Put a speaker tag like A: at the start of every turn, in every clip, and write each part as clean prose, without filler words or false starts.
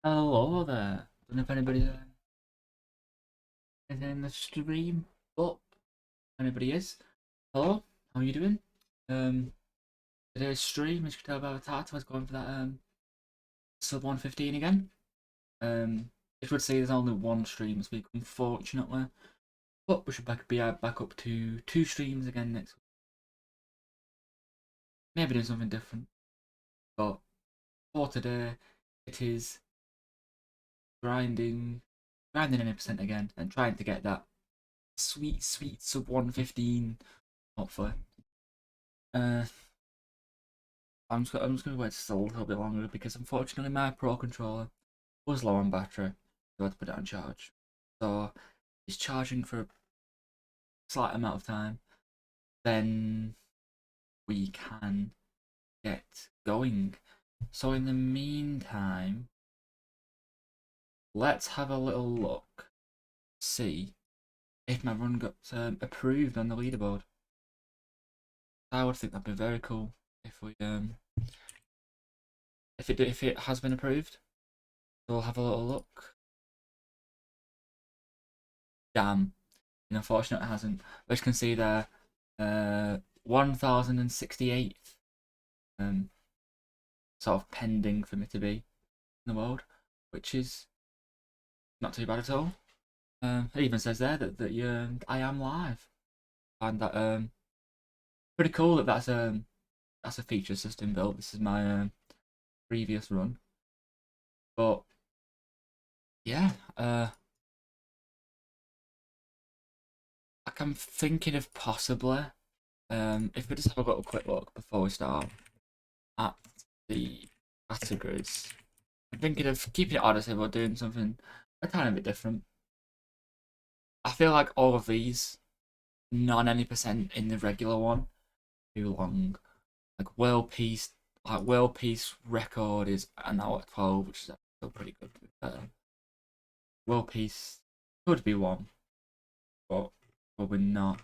A: Hello there. Don't know if anybody is in the stream, but anybody is. Hello, how are you doing? Um, Today's stream, as you can tell by the title, is going for that sub 115 again. It would say there's only one stream this week, unfortunately, but we should be back up to 2 streams again next week. Maybe doing something different, but for today, it is grinding any percent again, and trying to get that sweet sub 115. Hopefully. I'm just gonna wait just a little bit longer because unfortunately my Pro Controller was low on battery, so I had to put it on charge. So it's charging for a slight amount of time, then we can get going. So in the meantime, let's have a little look, see if my run got approved on the leaderboard. I would think that'd be very cool if we if it has been approved. We'll have a little look. Damn, unfortunate it hasn't. As you can see there, 1068th sort of pending for me to be in the world, which is not too bad at all. It even says there that I am live, and that pretty cool that that's a feature system built. This is my previous run, but yeah, like I'm thinking of possibly, if we just have a little quick look before we start at the categories. I'm thinking of keeping it Odyssey but doing something a tiny bit different. I feel like all of these, not any percent in the regular one, too long. Like world peace record is an hour 12, which is still pretty good. World peace could be one, but probably not.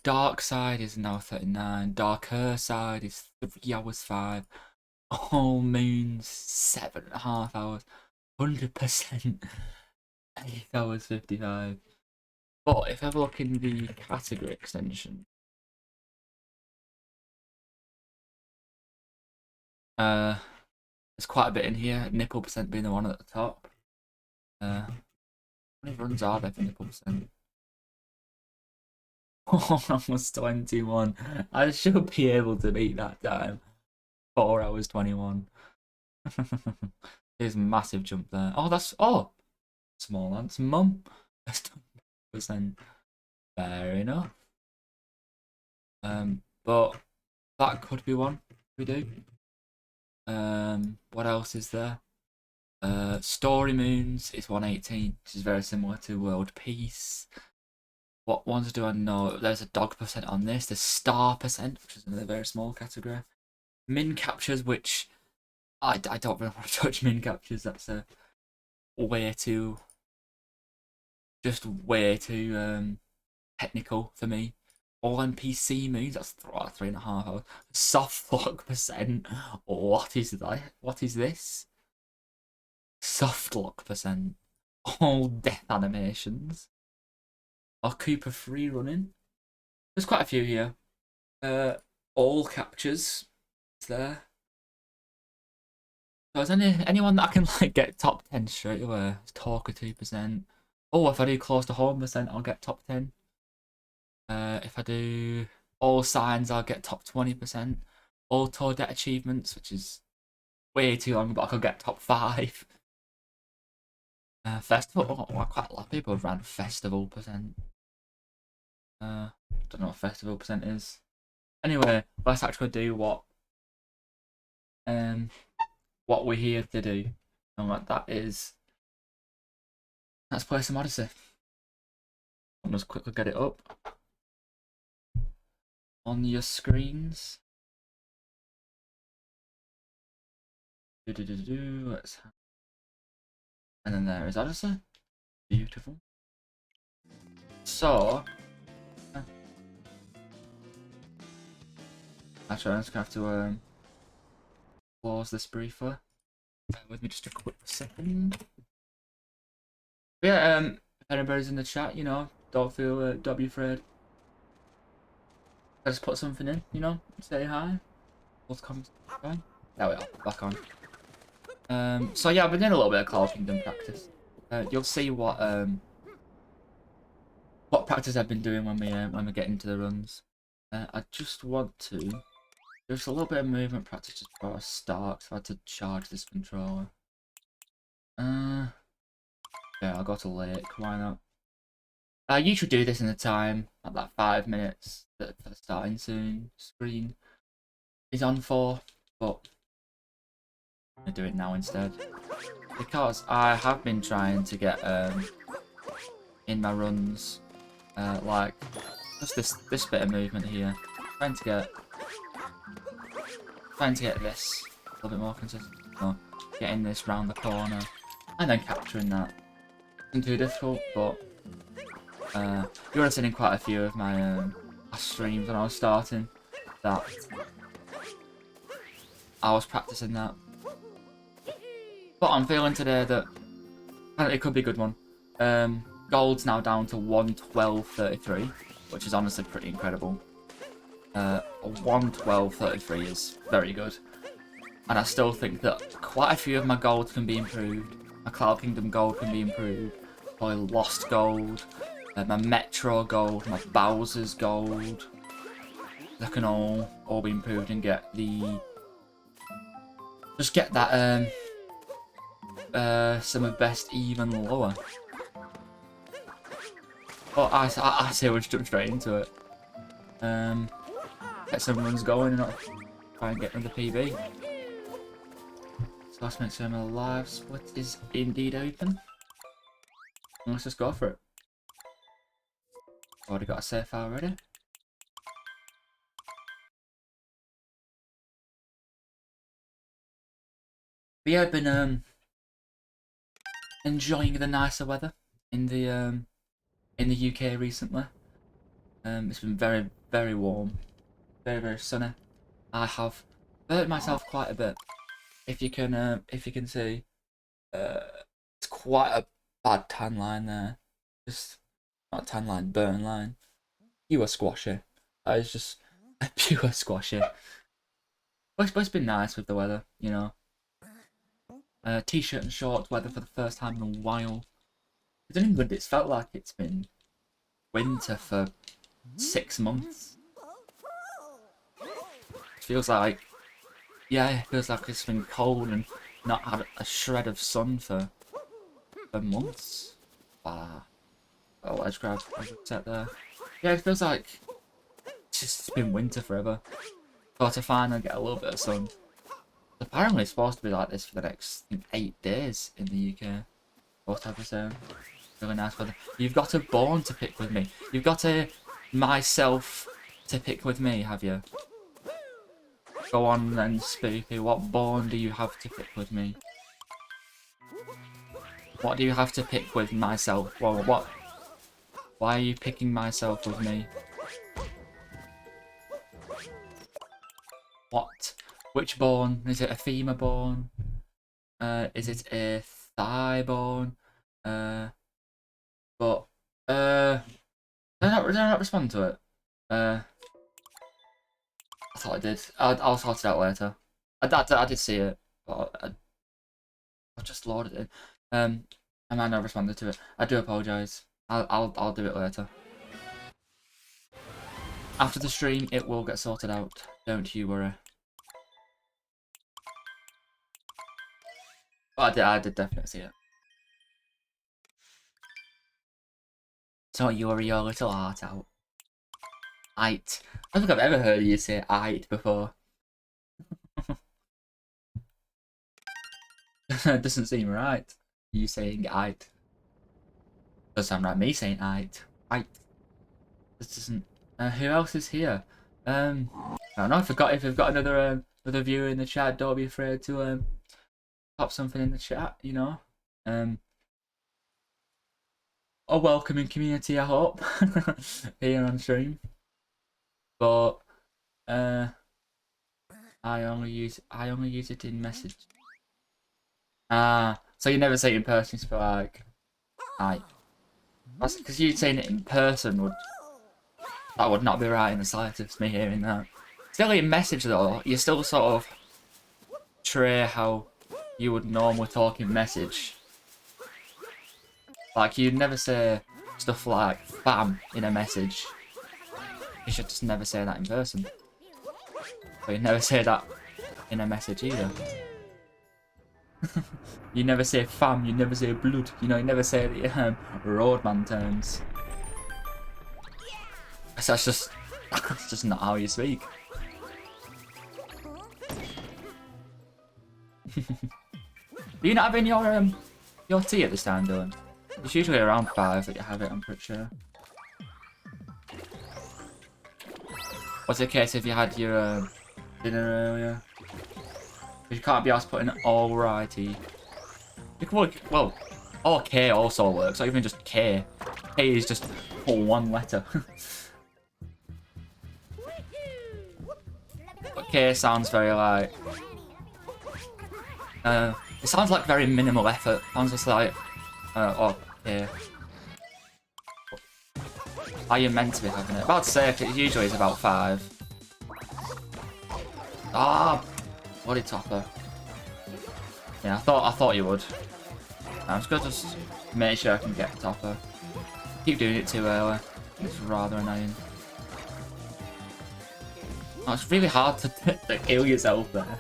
A: Dark side is now 39. Darker side is 3 hours 5. All moons 7.5 hours. 100%. 8 hours 55. But if I have a look in the category extension, there's quite a bit in here. Nipple percent being the one at the top. How many runs are there for nipple percent? Oh, almost 21. I should be able to beat that time. 4 hours 21. There's a massive jump there. Small ants mum. That's 20%. Fair enough. But that could be one we do. What else is there? Story Moons is 118, which is very similar to World Peace. What ones do I know? There's a dog percent on this. There's star percent, which is another very small category. Min captures, which I don't really want to touch min captures. That's a way too, just way too technical for me. All NPC moves, that's 3.5 hours. Soft lock percent. What is that? What is this? Soft lock percent. All death animations. Or Cooper free running. There's quite a few here. All captures. Is there? So is anyone that I can like get top 10 straight away? It's Talker 2%. Oh, if I do close to home percent, I'll get top 10. If I do all signs, I'll get top 20%. All Toadette achievements, which is way too long, but I could get top 5. Festival, quite a lot of people have ran festival percent. Don't know what festival percent is. Anyway, let's actually do what we're here to do, and what that is. Let's play some Odyssey. I'll just quickly get it up on your screens. Let's have... And then there is Odyssey. Beautiful. So, actually, I'm just gonna have to close this briefly. Bear with me just a quick second. But yeah, if anybody's in the chat, you know, don't be afraid. I just put something in, you know, say hi. What's coming? There we are, back on. So yeah, I've been doing a little bit of Cloud Kingdom practice. You'll see what practice I've been doing when we get into the runs. I just want to just a little bit of movement practice just before I start. So I had to charge this controller. Yeah, I'll go to Lake. Why not? You should do this in the time at that 5 minutes that for the starting soon screen is on for, but I'm gonna do it now instead because I have been trying to get in my runs like just this bit of movement here, trying to get this a little bit more consistent. So getting this round the corner and then capturing that isn't too difficult, but you would have seen in quite a few of my last streams when I was starting that I was practicing that. But I'm feeling today that it could be a good one. Gold's now down to 112.33, which is honestly pretty incredible. 112.33 is very good. And I still think that quite a few of my gold can be improved. My Cloud Kingdom gold can be improved. My Lost gold. My Metro gold. My Bowser's gold. That can all be improved and get the... Just get that some of best even lower. Oh, I say we'll just jump straight into it. Get some runs going and not try and get another PB. So let's make sure my live split is indeed open. And let's just go for it. Already got a save file ready. But yeah, I've been enjoying the nicer weather in the UK recently. It's been very, very warm, very, very sunny. I have burnt myself quite a bit. If you can see, it's quite a bad tan line there. Just not tan line, burn line. Pure squashy. That is just a pure squashy. But it's been nice with the weather, you know. T-shirt and shorts weather for the first time in a while. It's only good. It's felt like it's been winter for 6 months. It feels like, yeah, it feels like it's been cold and not had a shred of sun for months. Ah, oh, let's grab a set there. Yeah, it feels like it's been winter forever. Got to finally get a little bit of sun. Apparently, it's supposed to be like this for the next, I think, 8 days in the UK. What have I said? Really nice weather. You've got a Born to pick with me. You've got a myself to pick with me, have you? Go on then, Spooky. What Born do you have to pick with me? What do you have to pick with myself? Well, what? Why are you picking myself with me? What? Which Born? Is it a femur Born? Is it a thigh Born? But did I not respond to it? I thought I did. I'll sort it out later. I did see it, but I just loaded it. I might not responded to it. I do apologise. I'll do it later. After the stream, it will get sorted out. Don't you worry. But I did definitely see it. So you worry your little heart out. Aight. I don't think I've ever heard you say aight before. It doesn't seem right. You saying aight. Doesn't sound right. Me saying aight. Aight. This doesn't. Who else is here? I don't know. If we've got another viewer in the chat, don't be afraid to pop something in the chat. You know. A welcoming community, I hope, here on stream. But I only use it in message. Ah, so you never say it in person, you feel like, hi. That's because you saying it in person would not be right in the slightest, me hearing that. Still in message though, you still sort of portray how you would normally talk in message. Like, you'd never say stuff like fam in a message. You should just never say that in person. But you never say that in a message either. You never say fam, you never say blood, you know, you never say the roadman terms. That's just, that's just not how you speak. Do you not have in your tea at this time, Dylan? It's usually around 5 that you have it, I'm pretty sure. What's the case if you had your dinner earlier? You can't be asked putting alrighty. You can work, well, or K also works, or even just K. K is just one letter. But K sounds very like... it sounds like very minimal effort. Sounds just like... oh, K. Are you meant to be having it? About to say, it usually is about 5. Ah, bloody topper. Yeah, I thought you would. I'm just gonna just make sure I can get topper. Keep doing it too early. It's rather annoying. Oh, it's really hard to kill yourself there.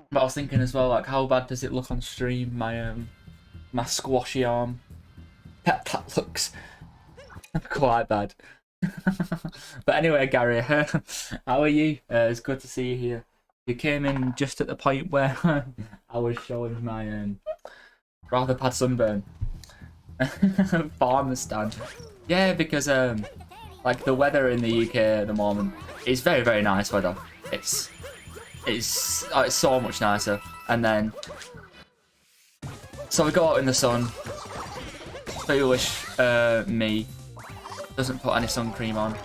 A: But I was thinking as well, like, how bad does it look on stream? My squashy arm. That looks quite bad. But anyway, Gary, how are you? It's good to see you here. You came in just at the point where I was showing my rather bad sunburn. Farmer stand. Yeah, because like the weather in the UK at the moment is very, very nice weather. It's so much nicer. And then so we go out in the sun. Foolish me doesn't put any sun cream on.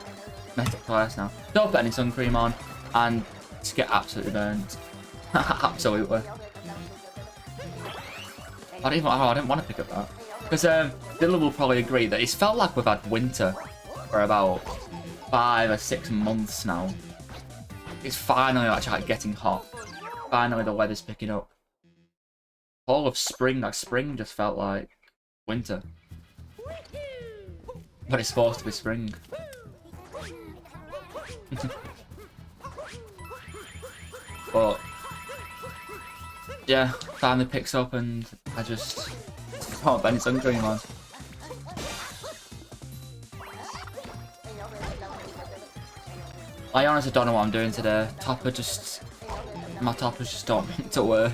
A: Method twice now. Don't put any sun cream on and just get absolutely burnt. Absolutely. I didn't want to pick up that. Because Dylan will probably agree that it's felt like we've had winter for about 5 or 6 months now. It's finally actually like getting hot. Finally the weather's picking up. All of spring, like spring just felt like winter. But it's supposed to be spring. But yeah, finally picks up and I just can't put any sun cream on. I honestly don't know what I'm doing today. My toppers just don't want to work.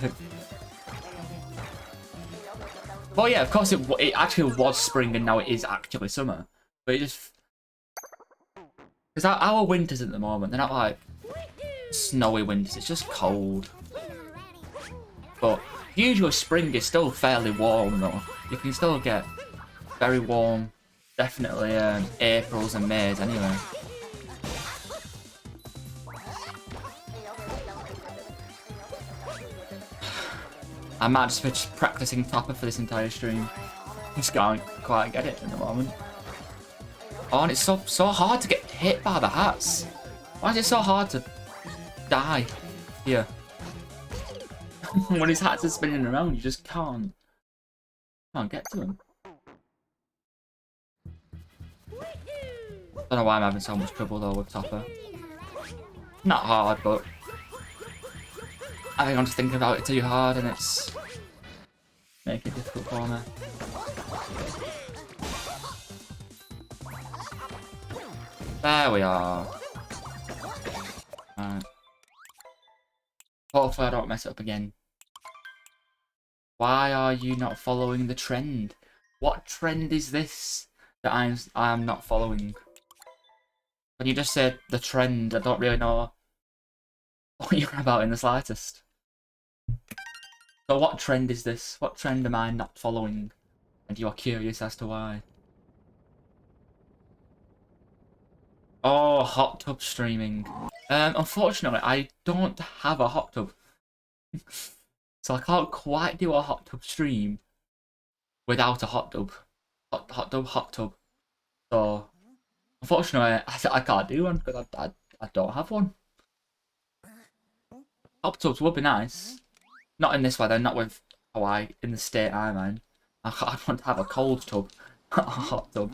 A: Well, yeah, of course it actually was spring and now it is actually summer. But it just... Because our winters at the moment, they're not like snowy winters, it's just cold. But usually spring is still fairly warm though. You can still get very warm, definitely Aprils and Mays anyway. I might just be practicing topper for this entire stream. Just can't quite get it at the moment. Oh, and it's so hard to get hit by the hats. Why is it so hard to die here? When his hats are spinning around, you just can't get to him. Don't know why I'm having so much trouble though with topper. Not hard, but I think I'm just thinking about it too hard and it's making it difficult for me. There we are. Right. Hopefully I don't mess it up again. Why are you not following the trend? What trend is this that I am not following? When you just said the trend, I don't really know what you're about in the slightest. So what trend is this? What trend am I not following? And you are curious as to why. Oh, hot tub streaming. Unfortunately, I don't have a hot tub. So I can't quite do a hot tub stream without a hot tub. Hot tub. So, unfortunately, I can't do one because I don't have one. Hot tubs would be nice. Not in this weather, not with Hawaii, in the state I'm in. I'd want to have a cold tub, not a hot tub.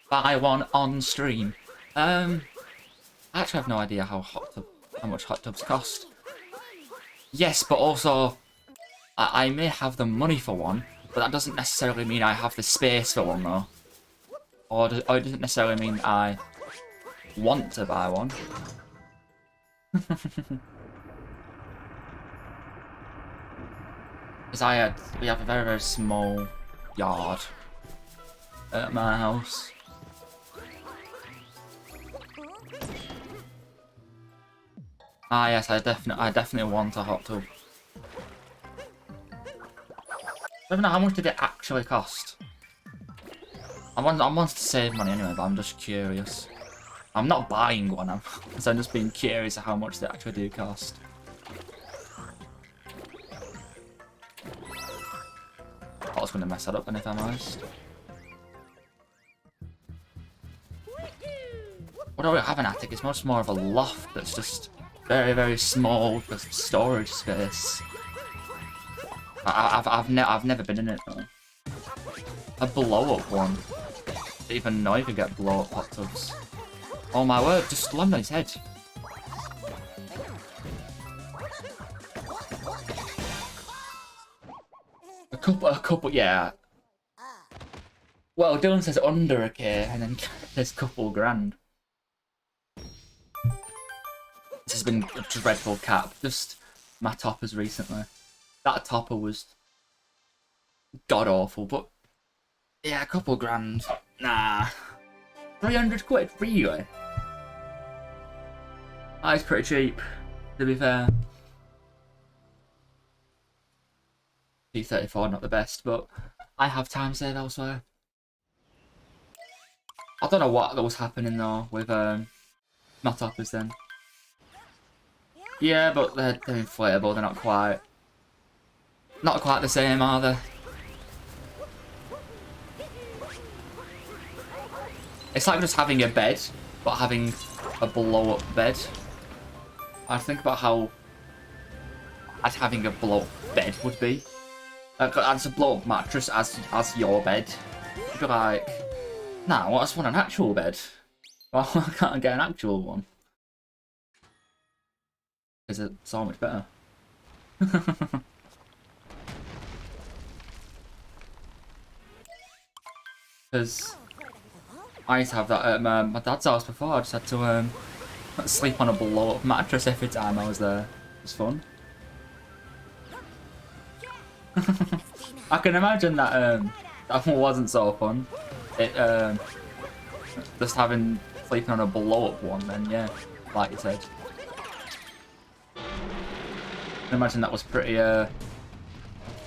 A: Buy one on stream. I actually have no idea how much hot tubs cost. Yes, but also I may have the money for one, but that doesn't necessarily mean I have the space for one though. Or it doesn't necessarily mean I want to buy one. Because we have a very, very small yard at my house. Ah yes, I definitely want a hot tub. I don't know, how much did it actually cost? I want to save money anyway, but I'm just curious. I'm not buying one, because I'm just being curious of how much they actually do cost. I was going to mess that up, and if I'm honest. What do I have an attic? It's much more of a loft that's just very, very small for storage space. I've never been in it though. A blow up one. I didn't even know you could get blow up hot tubs. Oh my word! Just land on his head. A couple, yeah. Well, Dylan says under a K, and then there's couple grand. This has been a dreadful cap. Just my toppers recently. That topper was god awful, but yeah, a couple grand. Nah. 300 quid, really? That is pretty cheap, to be fair. P34, not the best, but I have time saved elsewhere. I don't know what was happening though with my toppers then. Yeah, but they're inflatable, they're not quite the same, are they? It's like just having a bed, but having a blow-up bed. I think about how having a blow-up bed would be. As a blow-up mattress as your bed. You'd be like, nah, I just want an actual bed. Well, I can't get an actual one. Because it's so much better. Because I used to have that at my dad's house before. I just had to sleep on a blow-up mattress every time I was there. It was fun. I can imagine that that one wasn't so fun. It just sleeping on a blow-up one. Then yeah, like you said. I can imagine that was pretty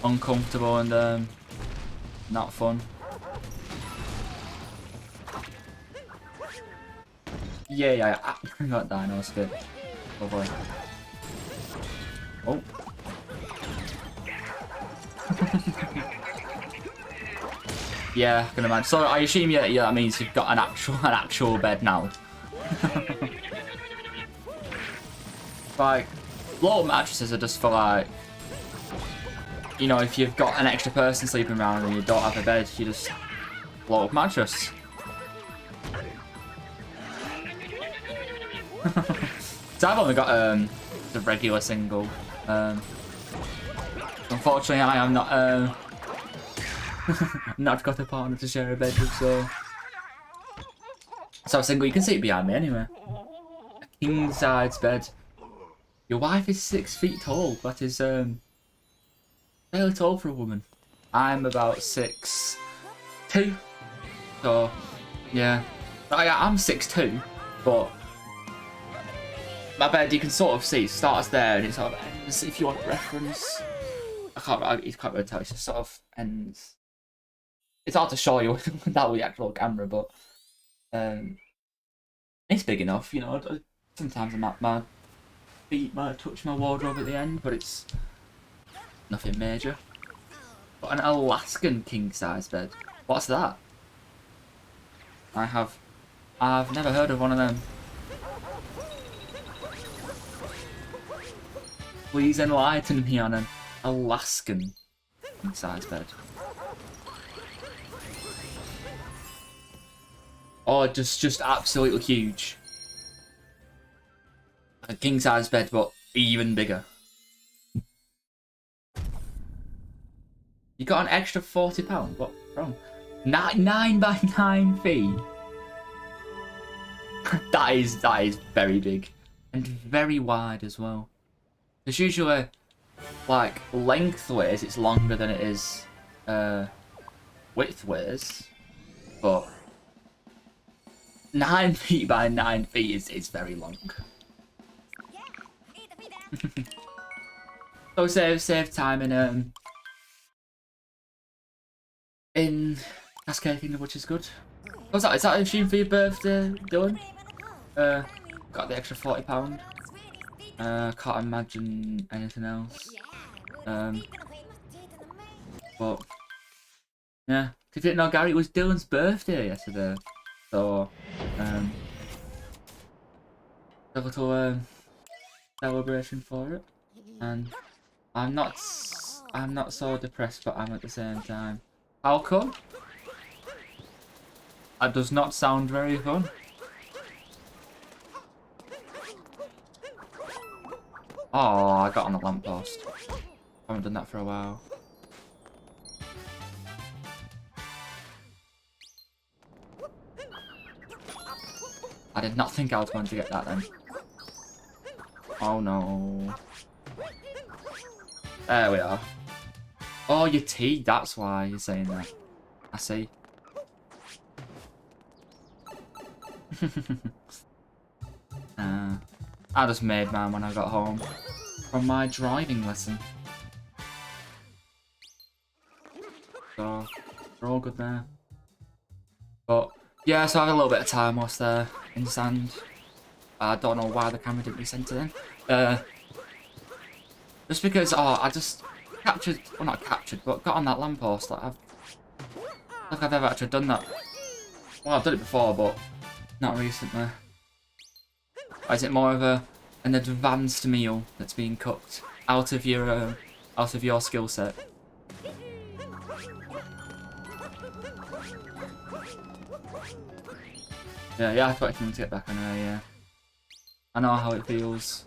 A: uncomfortable and not fun. Yeah, I got dino spit. Oh boy. Oh. Yeah, I can imagine. So I assume yeah, that means you've got an actual bed now. Like, blow-up mattresses are just for like, you know, if you've got an extra person sleeping around and you don't have a bed, you just blow up mattress. So I've only got the regular single. Unfortunately, I am not not got a partner to share a bed with, so single. You can see it behind me anyway. A king size bed. Your wife is 6 feet tall. That is fairly tall for a woman. I'm about 6'2". So yeah, I'm 6'2", but my bed, you can sort of see, starts there and it sort of ends, if you want reference. You can't really tell, it just sort of ends. It's hard to show you without the actual camera, but It's big enough, you know. Sometimes my feet might touch my wardrobe at the end, but it's nothing major. But an Alaskan king-size bed. What's that? I've never heard of one of them. Please enlighten me on an Alaskan king-size bed. Oh, just absolutely huge. A king-size bed, but even bigger. You got an extra £40? What from? 9 by 9 feet. that is very big. And very wide as well. It's usually, like, lengthways it's longer than it is widthways. But 9 feet by 9 feet is very long. So save time in Cascade Kingdom, which is good. What's that? Is that a stream for your birthday, Dylan? Got the extra £40. Can't imagine anything else. But yeah, if you didn't know, Gary, it was Dylan's birthday yesterday, so a little celebration for it, and I'm not so depressed, but I'm at the same time. How come? That does not sound very fun. Oh, I got on a lamppost. Haven't done that for a while. I did not think I was going to get that then. Oh no. There we are. Oh, your tea, that's why you're saying that. I see. I just made mine when I got home from my driving lesson. So, we're all good there. But, yeah, so I had a little bit of time whilst there in sand. I don't know why the camera didn't resend it then. Just because, I just captured, well not captured, but got on that lamppost. Like I've ever actually done that. Well, I've done it before, but not recently. Or is it more of an advanced meal that's being cooked out of your skill set? Yeah, I thought I to get back on there, yeah. I know how it feels.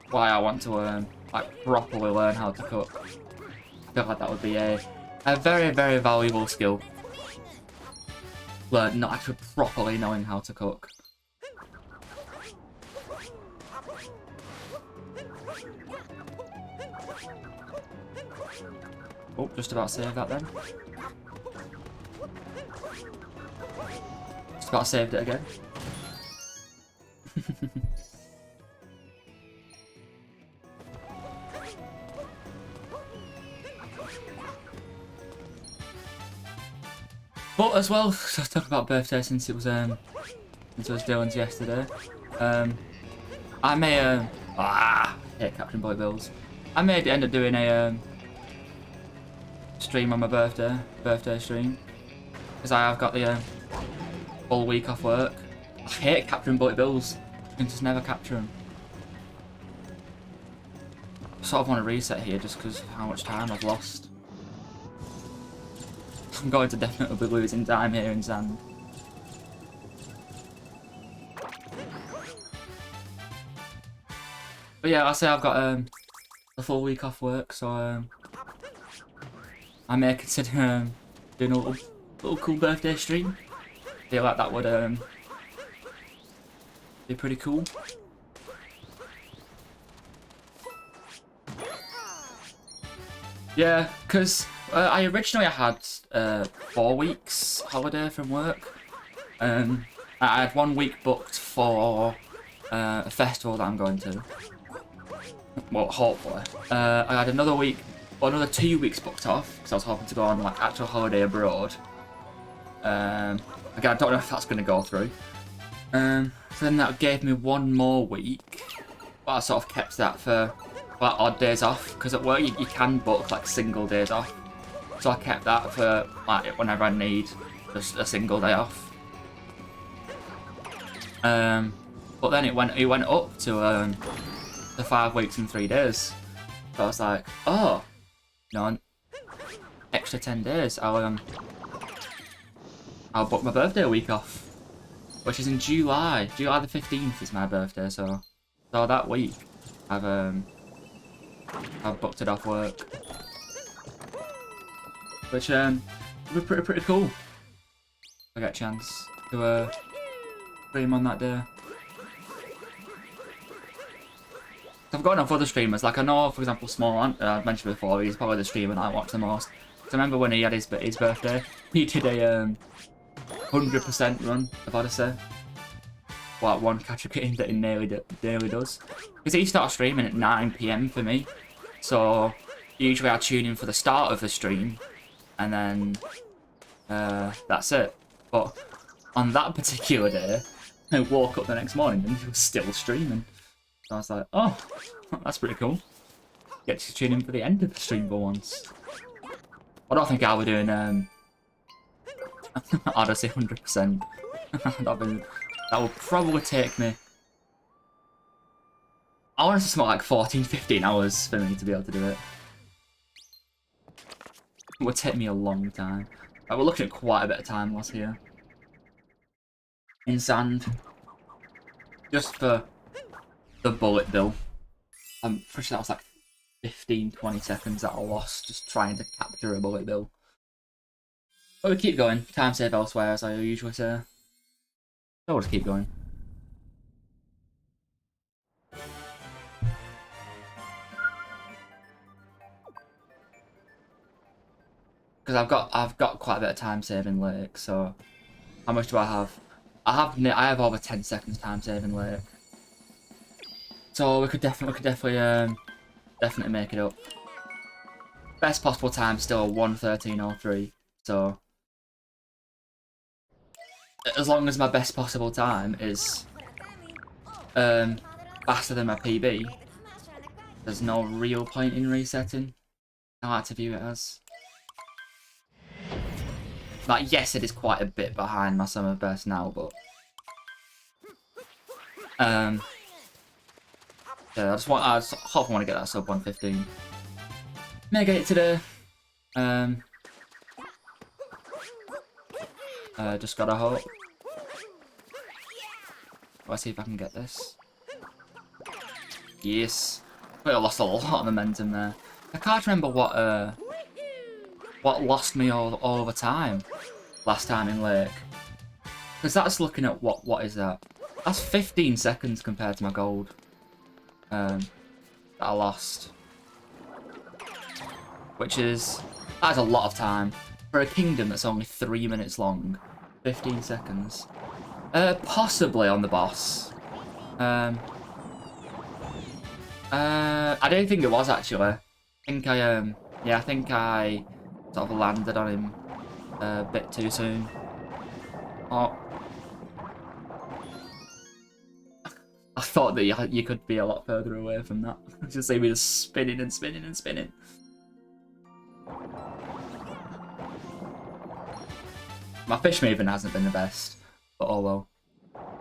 A: Why I want to like properly learn how to cook. I feel like that would be a very, very valuable skill. Learn not actually properly knowing how to cook. Oh, just about saved that then. Just about saved it again. But as well, so talk about birthday since it was Dylan's yesterday. I may hate Captain Boy Bills. I may end up doing a stream on my birthday stream, because I have got the full week off work. I hate capturing Bullet Bills. I can just never capture them. I sort of want to reset here just because of how much time I've lost. I'm going to definitely be losing time here in sand. But yeah, I say I've got a full week off work, so I may consider doing a little cool birthday stream. I feel like that would be pretty cool. Yeah, because I originally had 4 weeks holiday from work. I had 1 week booked for a festival that I'm going to. Well, hopefully. I had another 2 weeks booked off because I was hoping to go on like actual holiday abroad. Because Again, I don't know if that's going to go through. So then that gave me 1 more week. But I sort of kept that for like odd days off, because at work you can book like single days off. So I kept that for like whenever I need just a single day off. But then it went up to the 5 weeks and 3 days. So I was like, oh, no, extra 10 days. I'll book my birthday a week off, which is in July. July the 15th is my birthday, so that week I've booked it off work, which will be pretty cool if I get a chance to stream on that day. I've got enough other streamers, like I know, for example, Small, I've mentioned before, he's probably the streamer that I watch the most. So I remember when he had his birthday, he did a 100% run of Odyssey. Like one catch-up game that he nearly does. Because he starts streaming at 9 PM for me. So usually I tune in for the start of the stream, and then that's it. But on that particular day, I woke up the next morning and he was still streaming. So I was like, oh, that's pretty cool. Get to tune in for the end of the stream for once. I don't think I'll be doing Odyssey 100%. That will probably take me, I want to say something like 14-15 hours for me to be able to do it. It would take me a long time. We're looking at quite a bit of time loss here. In sand. Just for the bullet bill. I'm pretty sure that was like 15-20 seconds that I lost just trying to capture a bullet bill. But we keep going. Time save elsewhere, as I usually say. So we'll just keep going. Because I've got quite a bit of time saving Lake, so how much do I have? I have over 10 seconds time saving Lake. So we could definitely make it up. Best possible time still 1:13:03. So as long as my best possible time is faster than my PB, there's no real point in resetting. I like to view it as. Like, yes, it is quite a bit behind my summer best now, but yeah, I just hope I want to get that sub 115. May get it today. Just gotta hope. Let's see if I can get this. Yes. I lost a lot of momentum there. I can't remember what lost me all over time last time in Lake. Because that's looking at what is that? That's 15 seconds compared to my gold. That I lost. Which is, that's a lot of time. For a kingdom that's only 3 minutes long. 15 seconds. Possibly on the boss. I don't think it was actually. I think I think I sort of landed on him a bit too soon. Oh. I thought that you could be a lot further away from that. Just see me just spinning and spinning and spinning. My fish movement hasn't been the best, but oh well.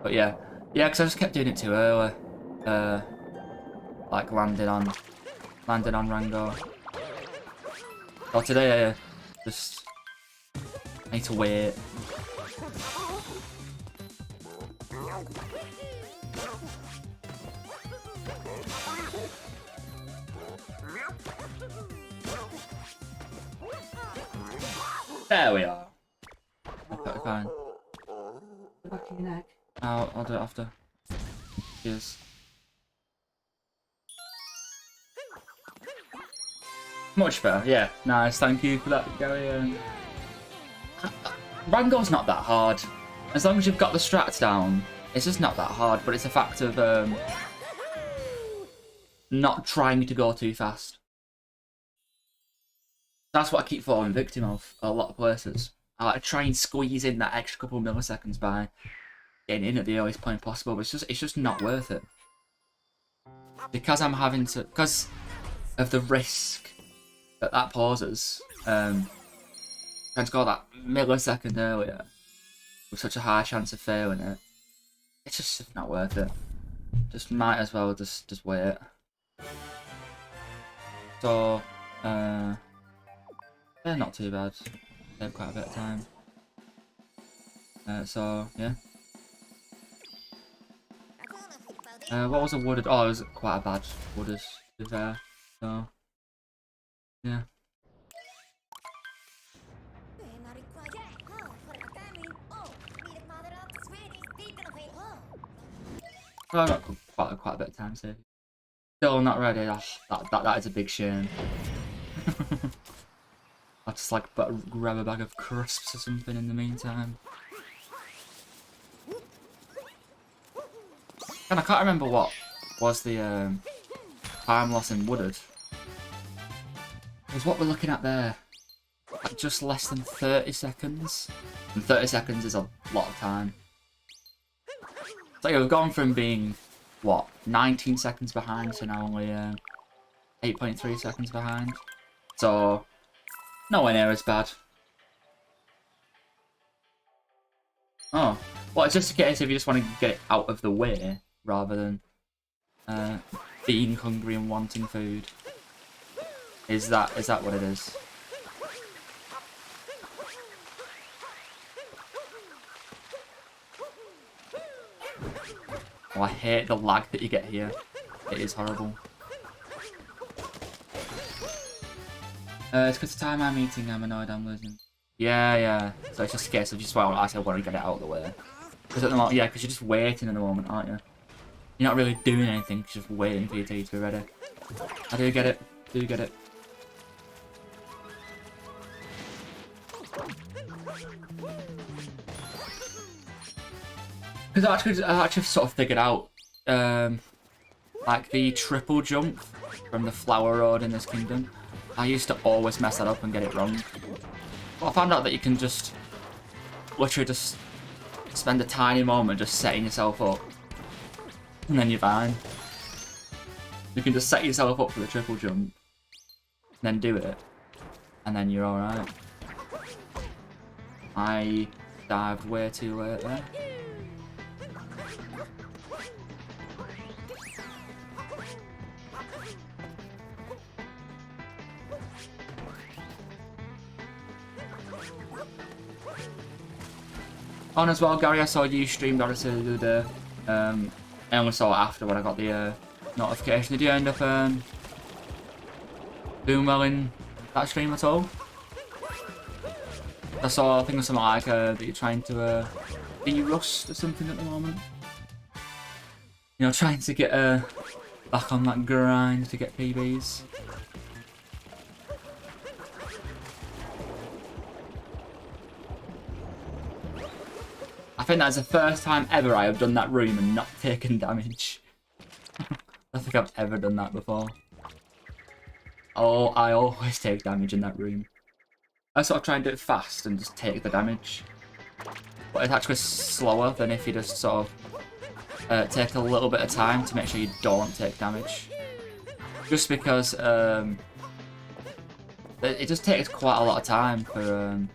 A: But yeah, because I just kept doing it too early. Like landing on Rango. Oh, today just I need to wait. There we are. Okay, fine. Back in your neck. I'll do it after. Cheers. Much better, yeah. Nice, thank you for that, Gary. Rango's not that hard. As long as you've got the strats down, it's just not that hard, but it's a fact of not trying to go too fast. That's what I keep falling victim of a lot of places. I like try and squeeze in that extra couple of milliseconds by getting in at the earliest point possible, but it's just not worth it. Because I'm having to, because of the risk that pauses, trying to score that millisecond earlier with such a high chance of failing it, it's just not worth it. Just might as well just wait. So, they're not too bad. They have quite a bit of time. So, yeah. What was a wooded? Oh, it was quite a bad wooded, to be fair. So, yeah. Oh, I got quite a bit of time saved. Still not ready. Oh, that is a big shame. I'll just like grab a bag of crisps or something in the meantime. And I can't remember what was the time loss in wooded. Is what we're looking at there. Like just less than 30 seconds. And 30 seconds is a lot of time. So yeah, we've gone from being, what, 19 seconds behind to now only 8.3 seconds behind. So, nowhere near as bad. Oh, well, it's just a case if you just want to get it out of the way, rather than being hungry and wanting food. Is that what it is? Oh, I hate the lag that you get here. It is horrible. It's because the time I'm eating, I'm annoyed I'm losing. Yeah. So it's just a case of just, well, I said, want to get it out of the way. Because at the moment, yeah, because you're just waiting at the moment, aren't you? You're not really doing anything, you're just waiting for your tea to be ready. I do get it. Because I actually sort of figured out, like the triple jump from the Flower Road in this kingdom. I used to always mess that up and get it wrong. But I found out that you can just literally just spend a tiny moment just setting yourself up, and then you're fine. You can just set yourself up for the triple jump, then do it, and then you're alright. I dived way too late there. On as well, Gary, I saw you streamed Odyssey the other day. I only saw it after when I got the notification. Did you end up doing well in that stream at all? I saw, I think it was something like that you're trying to de-rust or something at the moment. You know, trying to get back on that grind to get PBs. I think that's the first time ever I have done that room and not taken damage. I don't think I've ever done that before. Oh, I always take damage in that room. I sort of try and do it fast and just take the damage. But it's actually slower than if you just sort of take a little bit of time to make sure you don't take damage. Just because it just takes quite a lot of time for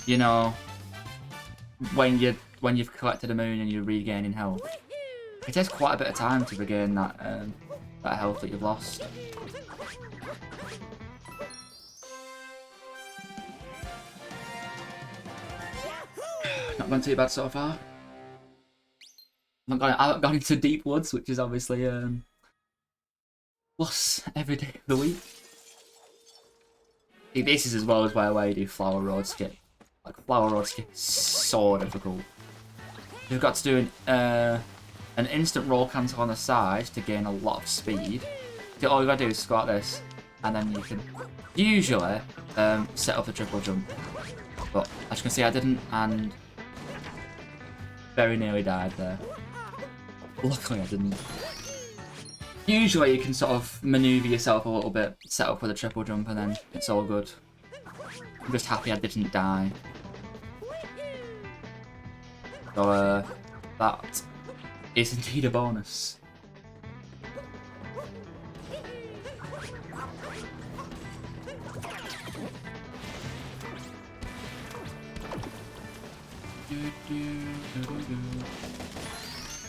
A: you know, when you've collected a moon and you're regaining health. It takes quite a bit of time to regain that that health that you've lost. Not gone too bad so far. I haven't gone into deep woods, which is obviously plus every day of the week. See, this is as well as where you do Flower Road skip. Like Flower Road skip is so difficult. You've got to do an instant roll cancel on the side to gain a lot of speed. So all you gotta do is go like this, and then you can usually set up a triple jump. But as you can see, I didn't, and very nearly died there. Luckily, I didn't. Usually you can sort of maneuver yourself a little bit, set up with a triple jump, and then it's all good. I'm just happy I didn't die. So, that is indeed a bonus.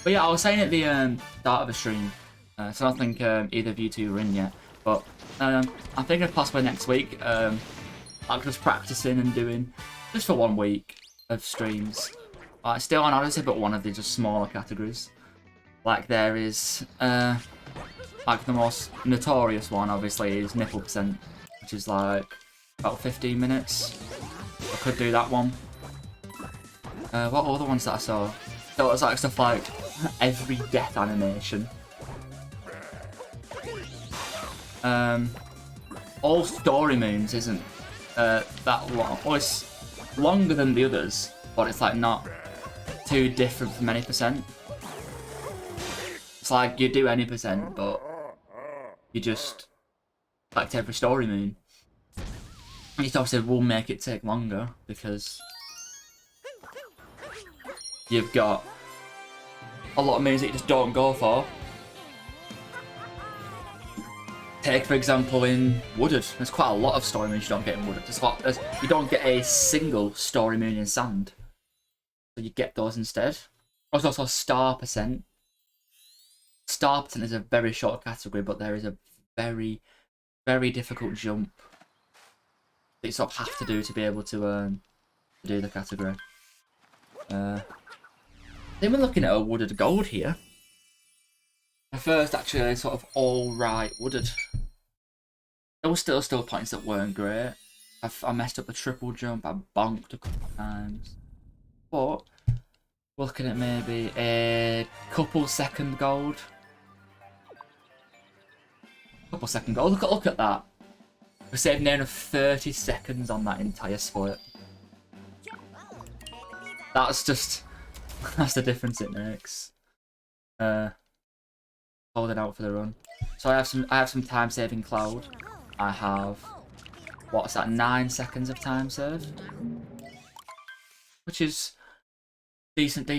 A: But yeah, I was saying at the start of the stream, so I don't think either of you two are in yet, but I'm thinking possibly next week, I'm just practicing and doing, just for 1 week of streams. Still on Odyssey, but one of the just smaller categories. Like there is, like the most notorious one obviously is nipple percent, which is like about 15 minutes. I could do that one. What other ones that I saw? So it's like stuff like every death animation. All story moons isn't that long. Well, it's longer than the others, but it's like not too different from any percent. It's like you do any percent, but you just collect every story moon. And it obviously will make it take longer because you've got a lot of moons that you just don't go for. Take, for example, in Wooded. There's quite a lot of story moons you don't get in Wooded. You don't get a single story moon in Sand. So you get those instead. There's also Star Percent. Star Percent is a very short category, but there is a very, very difficult jump that you sort of have to do to be able to do the category. Then we're looking at a Wooded Gold here. The first actually sort of alright Wooded. There were still points that weren't great. I messed up the triple jump, I bonked a couple of times. But we're looking at maybe a couple second gold. Couple second gold, look at that. We saved near enough 30 seconds on that entire split. That's just... that's the difference it makes. Holding out for the run. So I have some time saving cloud. I have, what's that, 9 seconds of time save, which is decent.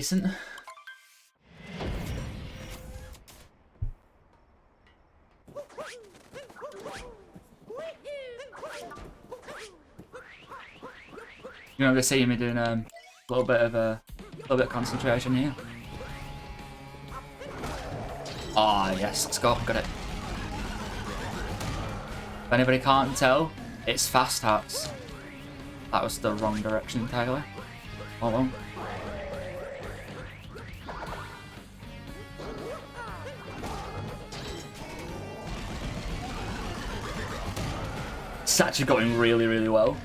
A: You know, they're seeing me doing a little bit of concentration here. Ah, yes, let's go. Got it. If anybody can't tell, it's fast hats. That was the wrong direction entirely. Oh well. It's actually going really, really well.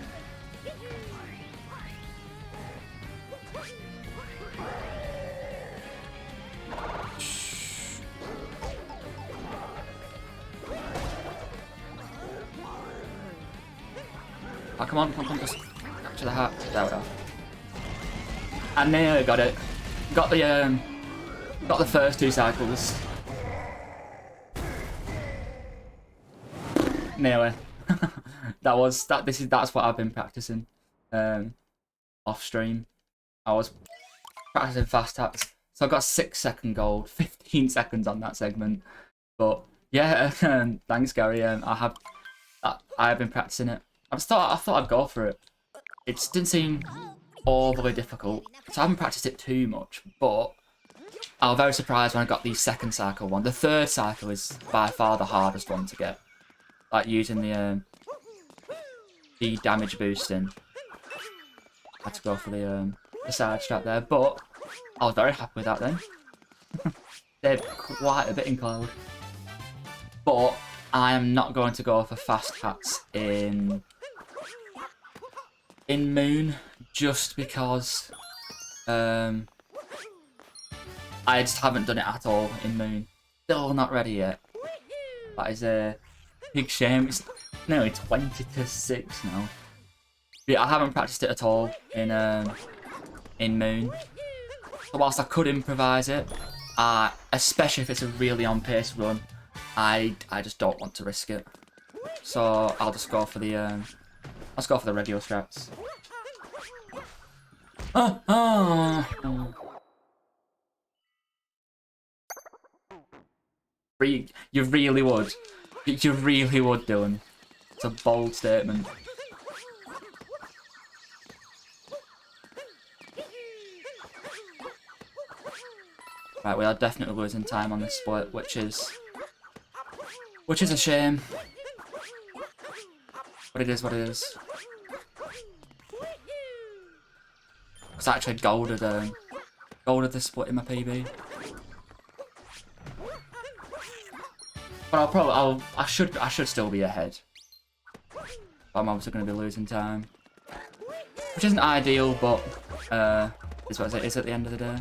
A: Oh, come on, just capture the hat. There we go. I nearly got it. Got the first 2 cycles. Nearly. That's what I've been practicing off stream. I was practicing fast taps, so I got 6 second gold, 15 seconds on that segment. But yeah, thanks Gary. I have been practicing it. I thought I'd go for it. It just didn't seem overly difficult, so I haven't practiced it too much. But I was very surprised when I got the second cycle one. The third cycle is by far the hardest one to get, like using the damage boosting. I had to go for the side strap there, but I was very happy with that then. Saved quite a bit in Cloud. But I am not going to go for fast hats in Moon, just because I just haven't done it at all in Moon. Still not ready yet. That is a big shame. It's nearly 20-6 now. But yeah, I haven't practiced it at all in Moon. So whilst I could improvise it, especially if it's a really on-pace run, I just don't want to risk it. So I'll just go for the regular strats. You really would. You really would, Dylan. It's a bold statement. Right, we are definitely losing time on this split, which is a shame. But it is what it is. It's actually golded the split in my PB. But I should still be ahead. But I'm obviously going to be losing time, which isn't ideal, but is what it is at the end of the day.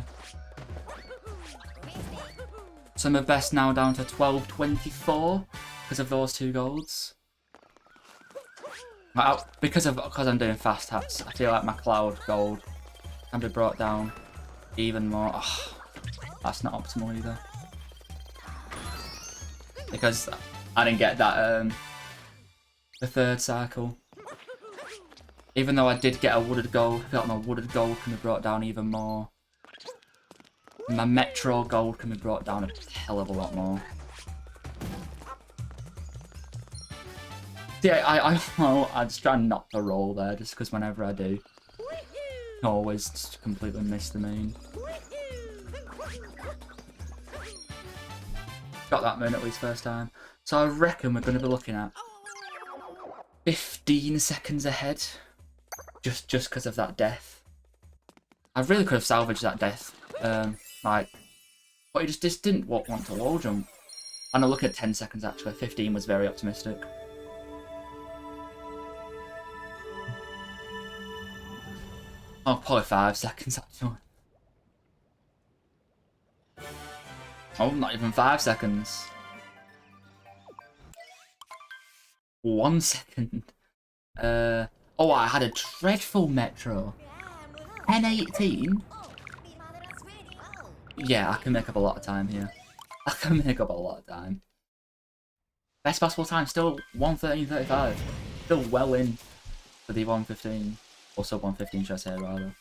A: So my best now down to 12.24 because of those 2 golds. Because I'm doing fast hats, I feel like my cloud gold can be brought down even more. Oh, that's not optimal either. Because I didn't get that the 3rd cycle. Even though I did get a wooded gold, I feel like my wooded gold can be brought down even more. My Metro gold can be brought down a hell of a lot more. Yeah, I just try not to roll there, just because whenever I do, I always just completely miss the main. Got that moon at least first time. So I reckon we're going to be looking at 15 seconds ahead, just because of that death. I really could have salvaged that death. But he just didn't want to wall jump. And I look at 10 seconds actually. 15 was very optimistic. Oh, probably 5 seconds actually. Oh, not even 5 seconds. 1 second. Oh, I had a dreadful Metro. 10:18. Yeah, I can make up a lot of time here. I can make up a lot of time. Best possible time, still 1:13.35. Still well in for the 1:15. Also 1:15, should I say, rather.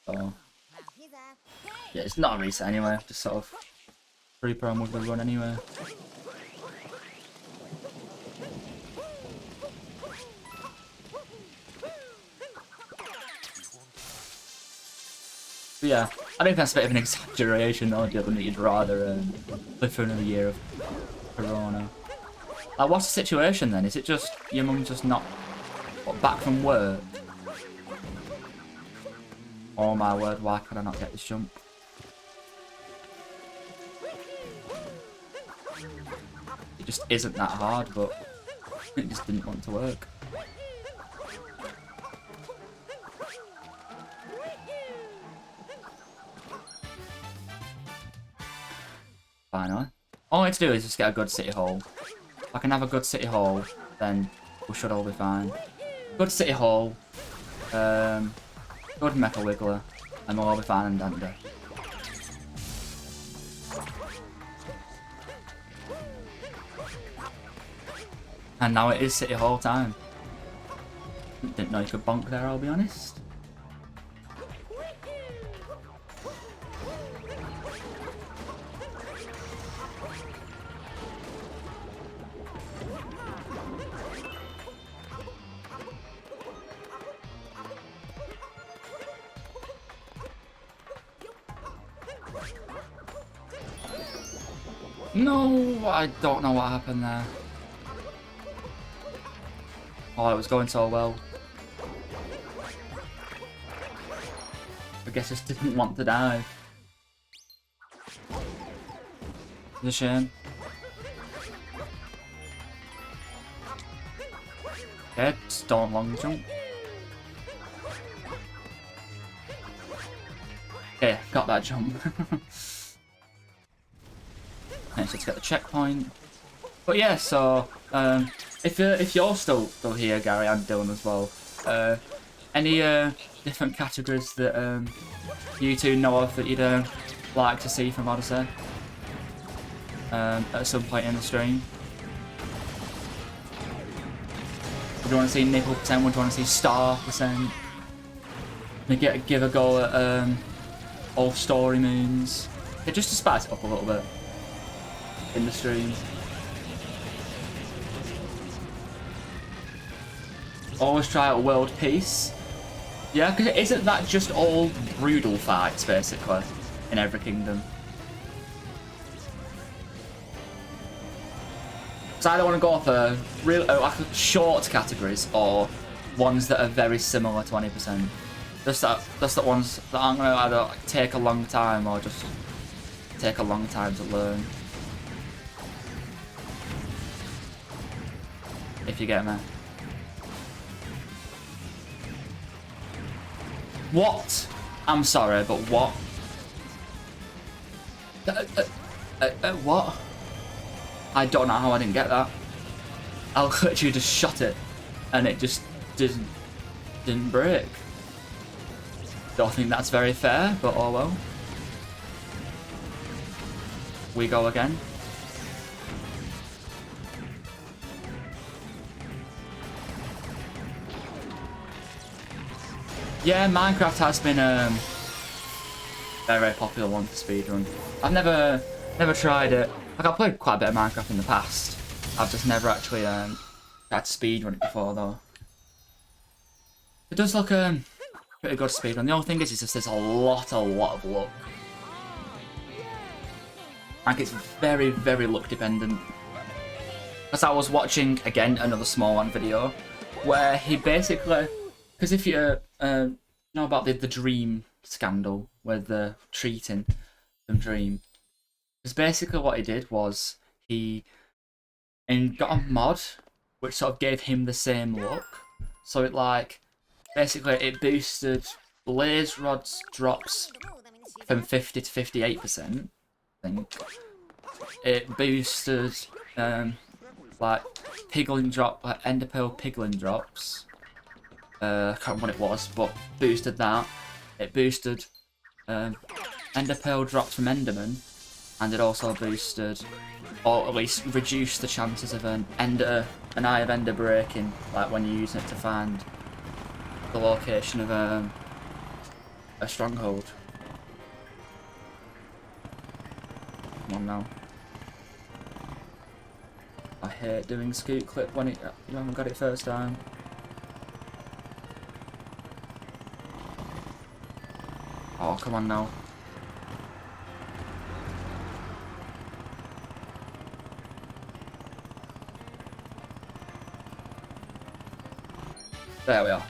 A: So, yeah, it's not a reset anyway. Just sort of pre-prime with the run anyway. But yeah, I think that's a bit of an exaggeration though, Dylan, that you'd rather live for another year of Corona. Like, what's the situation then? Is it just your mum's just not back from work? Oh my word, why could I not get this jump? It just isn't that hard, but it just didn't want to work. Finally. All I need to do is just get a good city hall. If I can have a good city hall, then we should all be fine. Good city hall, good Mecha Wiggler, and we'll all be fine and dandy. And now it is city hall time. Didn't know you could bonk there, I'll be honest. No, I don't know what happened there. Oh, it was going so well. I guess just didn't want to die. It's a shame. Okay, stone long jump. Okay, got that jump. Nice, let's get the checkpoint. But yeah, so if you're still here, Gary, and Dylan as well, any different categories that you two know of that you'd like to see from Odyssey at some point in the stream? Would you want to see nipple percent? Would you want to see star percent? Give a go at all story moons. Yeah, just to spice it up a little bit in the stream. Always try out world peace. Yeah, because isn't that just all brutal fights basically in every kingdom? So I don't want to go for real like short categories or ones that are very similar to 20%. Just the ones that aren't going to either like, take a long time or just take a long time to learn. If you get me. What? I'm sorry, but what? What? I don't know how I didn't get that. I literally just shot it, and it just didn't break. Don't think that's very fair, but oh well. We go again. Yeah, Minecraft has been very popular one to speedrun. I've never tried it. Like I've played quite a bit of Minecraft in the past. I've just never actually tried to speedrun it before though. It does look pretty good speedrun. The only thing is just there's a lot of luck. Like it's very luck dependent. As I was watching again another small one video where he basically, because if you know about the Dream scandal with the treating from Dream, because basically what he did was he got a mod which sort of gave him the same look. So it like basically it boosted Blaze Rod's drops from 50 to 58%. I think it boosted like Piglin drop, like Enderpearl Piglin drops. I can't remember what it was, but boosted that. It boosted Enderpearl drops from Enderman, and it also boosted, or at least reduced the chances of an Eye of Ender breaking, like when you're using it to find the location of a stronghold. Come on now. I hate doing scoot clip when you haven't got it first time. Oh, come on now. There we are.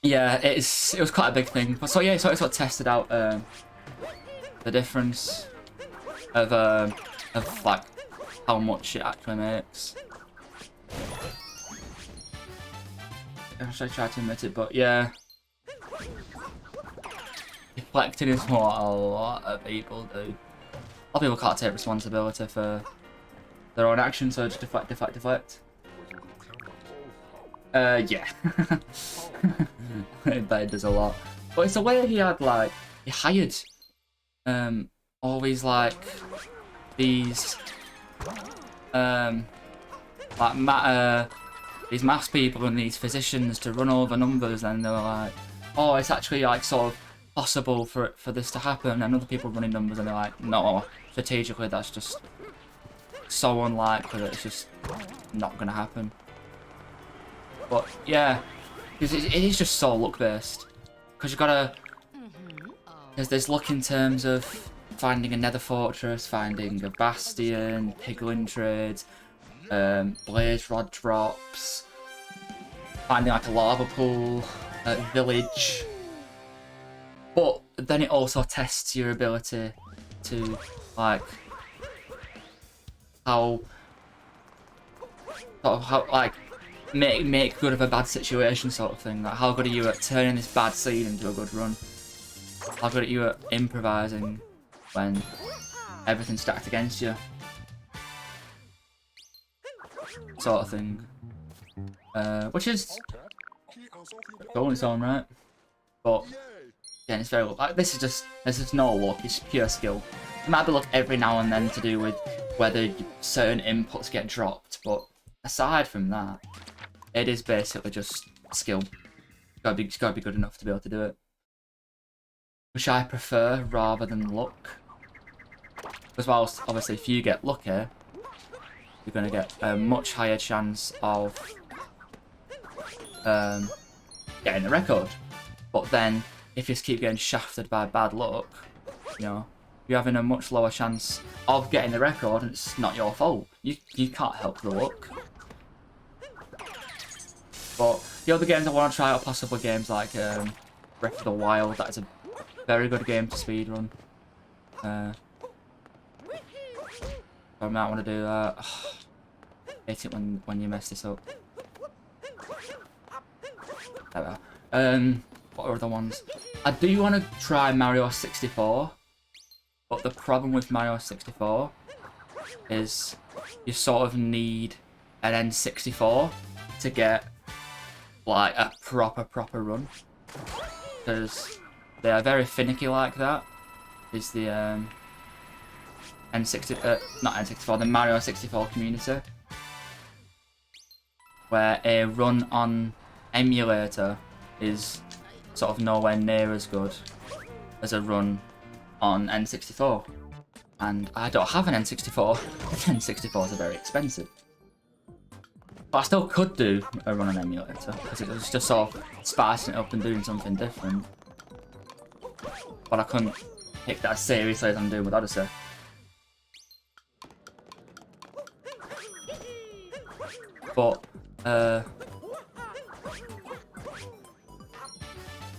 A: Yeah, it was quite a big thing. But so yeah, so it sort of tested out the difference of like how much it actually makes. I should try to admit it, but yeah. Deflecting is what a lot of people do. A lot of people can't take responsibility for their own actions, so just deflect. Yeah. But it does a lot. But it's the way he had like he hired all these like these like these maths people and these physicians to run over numbers, and they were like, oh, it's actually like sort of possible for this to happen, and other people running numbers and they're like, no, strategically that's just so unlikely that it's just not gonna happen. But yeah, because it is just so luck based, because you gotta there's luck in terms of finding a nether fortress, finding a bastion, piglin trade, blaze rod drops, finding like a lava pool, village. But then it also tests your ability to like how like make good of a bad situation sort of thing. Like how good are you at turning this bad scene into a good run? How good are you at improvising when everything's stacked against you? Sort of thing. Which is cool in its own right. But again, it's very like this is no luck, it's pure skill. It might be luck every now and then to do with whether certain inputs get dropped, but aside from that, it is basically just skill. It's gotta be good enough to be able to do it. Which I prefer rather than luck. Because whilst obviously if you get lucky, you're gonna get a much higher chance of getting a record. But then if you just keep getting shafted by bad luck, you know, you're having a much lower chance of getting the record, and it's not your fault. You can't help the luck. But the other games I want to try are possibly games like Breath of the Wild. That is a very good game to speedrun. I might want to do that. Hate it when you mess this up. There we are. What are other ones? I do want to try Mario 64, but the problem with Mario 64 is you sort of need an N64 to get like a proper run, because they are very finicky like that. Is the not N64, the Mario 64 community, where a run on emulator is sort of nowhere near as good as a run on N64. And I don't have an N64. N64s are very expensive. But I still could do a run on emulator, because it was just sort of spicing it up and doing something different. But I couldn't take that as seriously as I'm doing with Odyssey. But,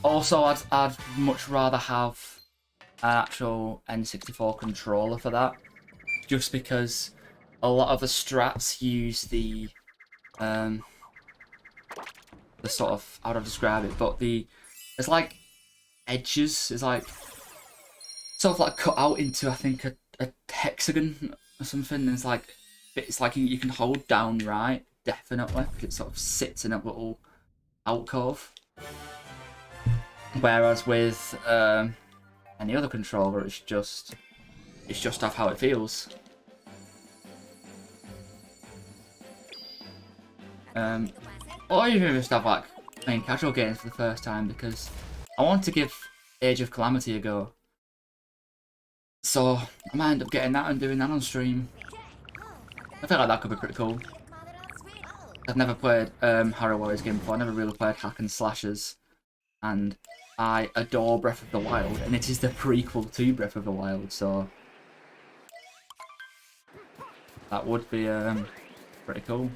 A: also, I'd much rather have an actual N64 controller for that, just because a lot of the strats use the sort of, how do I describe it? But it's like edges, it's like sort of like cut out into, I think, a hexagon or something. It's like you can hold down right, definitely, because it sort of sits in a little alcove. Whereas with any other controller, it's just off how it feels. Or even just have like playing casual games for the first time, because I want to give Age of Calamity a go. So I might end up getting that and doing that on stream. I feel like that could be pretty cool. I've never played Hyrule Warriors game before. I never really played hack and slashers, and I adore Breath of the Wild, and it is the prequel to Breath of the Wild, so that would be pretty cool.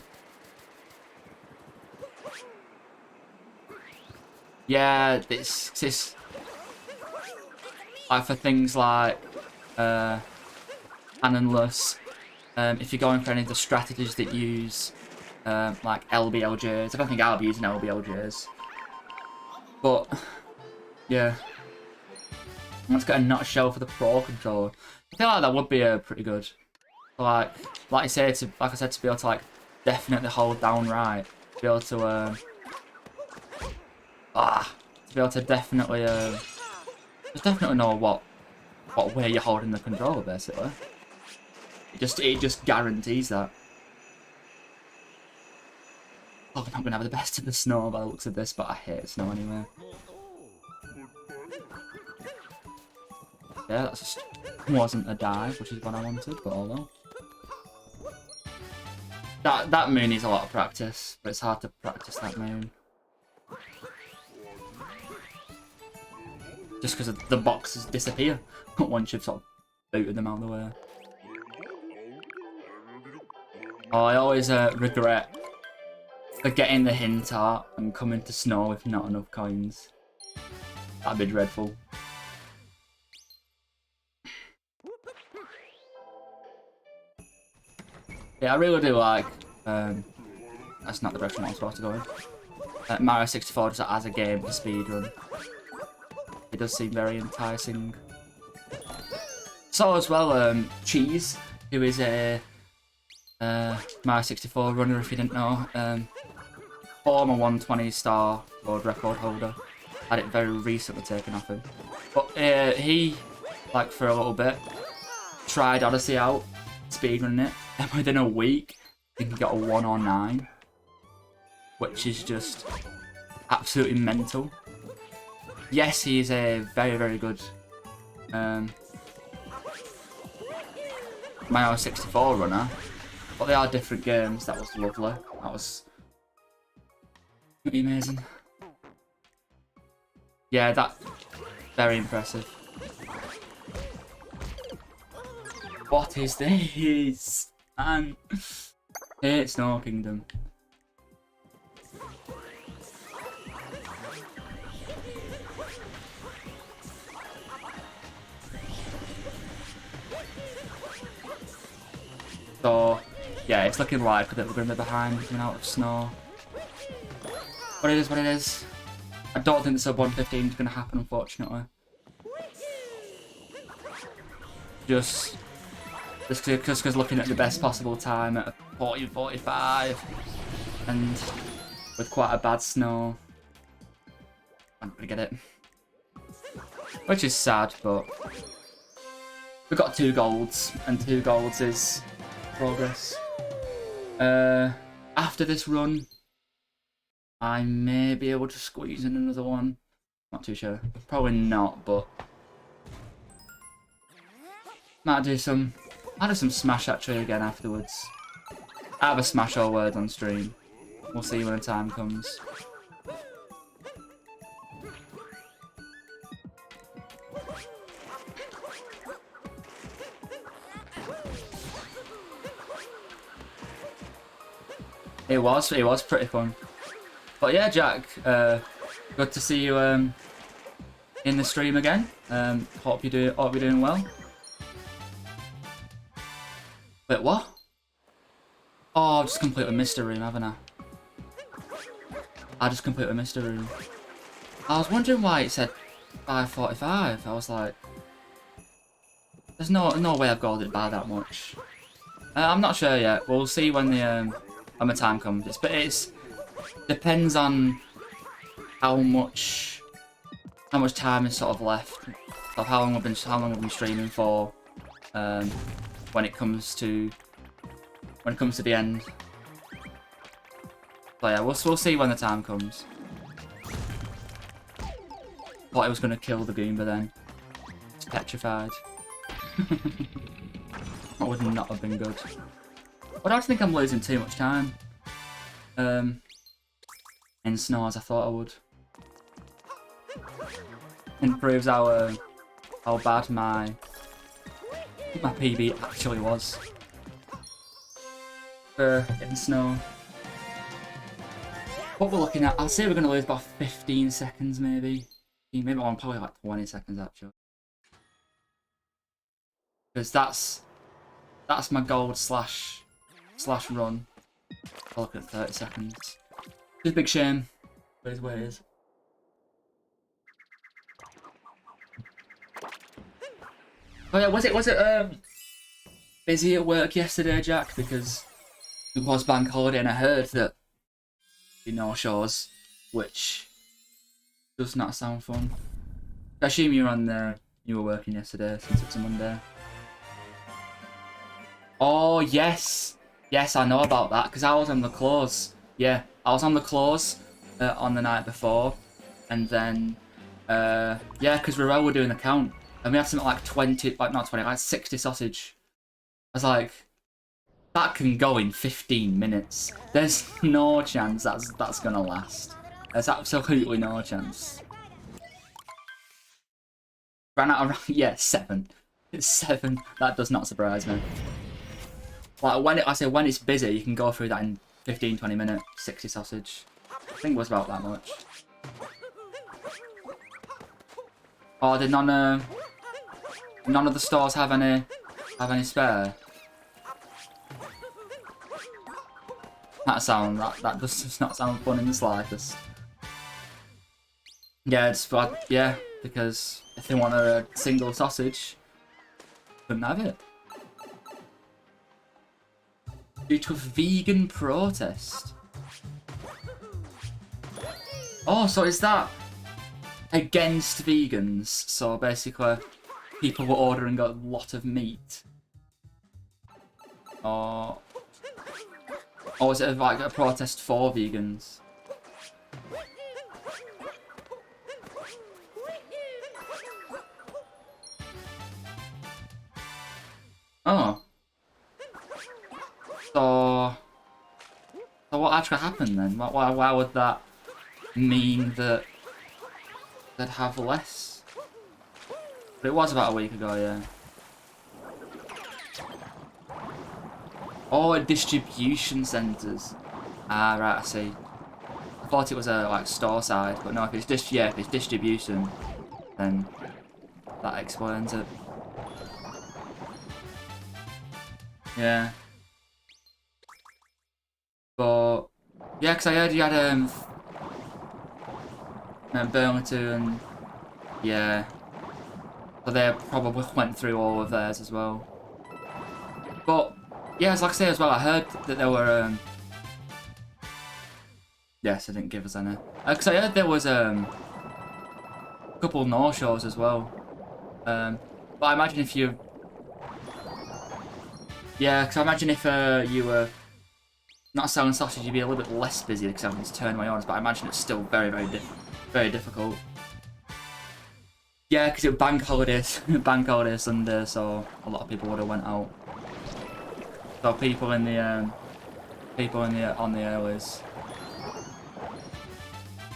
A: Yeah, this like for things like canonless. If you're going for any of the strategies that use like LBLJs, I don't think I'll be using LBLJs, but yeah, let's get a nutshell for the Pro controller. I feel like that would be pretty good. Like I said, to be able to like definitely hold down right, to be able to be able to definitely just definitely know what way you're holding the controller, basically. It just guarantees that. Oh, we're not gonna have the best of the snow by the looks of this, but I hate snow anyway. Yeah, that just wasn't a dive, which is what I wanted, but oh well. That moon needs a lot of practice, but it's hard to practice that moon. Just because the boxes disappear once you've sort of booted them out of the way. Oh, I always regret forgetting the hint art and coming to snow with not enough coins. That'd be dreadful. Yeah, I really do like. That's not the direction I'm supposed to go in. Mario 64 just as a game to speedrun. It does seem very enticing. So as well, Cheese, who is a Mario 64 runner, if you didn't know, former 120-star world record holder, had it very recently taken off him. But he, like for a little bit, tried Odyssey out, speedrunning it, and within a week, I think he got a 109, which is just absolutely mental. Yes, he is a very, very good Mario 64 runner, but they are different games. That was lovely. That was pretty amazing. Yeah, that very impressive. What is this? Man, it's Snow Kingdom. So, yeah, it's looking likely that we're going to be behind coming out of snow. But it is what it is. I don't think the sub 115 is going to happen, unfortunately. Just because looking at the best possible time at 40:45 and with quite a bad snow, I'm not going to get it. Which is sad, but we've got 2 golds, and 2 golds is progress. After this run, I may be able to squeeze in another one. Not too sure. Probably not, but might do some Smash actually again afterwards. I have a Smash all word on stream. We'll see when the time comes. It was pretty fun. But yeah, Jack, good to see you in the stream again. Hope you're doing well. Wait, what? Oh, I've just completely missed a room, haven't I? I just completely missed a room. I was wondering why it said 5:45. I was like, there's no way I've golded it by that much. I'm not sure yet. We'll see when the time comes. It depends on how much time is sort of left, of how long we've been streaming for, when it comes to the end. So yeah, we'll see when the time comes. Thought I was gonna kill the Goomba then. It's petrified. That would not have been good. But I don't think I'm losing too much time in snow as I thought I would. Improves how bad my PB actually was in snow. What we're looking at, I'll say we're going to lose about 15 seconds maybe. Maybe on probably like 20 seconds actually. Because that's my gold slash run. I'll look at 30 seconds. It's a big shame, but it's what it is. Oh yeah, was it busy at work yesterday, Jack? Because it was bank holiday and I heard that no-shows, which does not sound fun. I assume you were working yesterday since it's a Monday. Oh yes, yes, I know about that because I was on the close. Yeah, I was on the close on the night before, and then yeah, because Rorel were doing the count, and we had something like 20, like not 20, like 60 sausage. I was like, that can go in 15 minutes. There's no chance that's gonna last. There's absolutely no chance. Ran out of, yeah, 7. It's 7. That does not surprise me. Like when it's busy, you can go through that in 15-20 minutes. 60 sausage. I think it was about that much. Oh, did none of the stores have any spare? That does not sound fun in the slightest. Yeah, yeah, because if they want a single sausage, couldn't have it. Due to a vegan protest. Oh, so is that against vegans? So basically, people were ordering a lot of meat. Or is it like a protest for vegans? So what actually happened then? Why would that mean that they'd have less? But it was about a week ago, yeah. Oh, distribution centres. Ah, right, I see. I thought it was a like store side, but no. If it's if it's distribution, then that explains it. Yeah. But yeah, because I heard you had Burlington, yeah. So they probably went through all of theirs as well. But yeah, as like I say as well, I heard that there were yes, I didn't give us any. Because I heard there was a couple no-shows as well. But I imagine if you, yeah, because I imagine if you were not selling sausage, you'd be a little bit less busy because having to turn my orders. But I imagine it's still very difficult. Yeah, because it was bank holidays, Sunday, so a lot of people would have went out. So people on the earlys.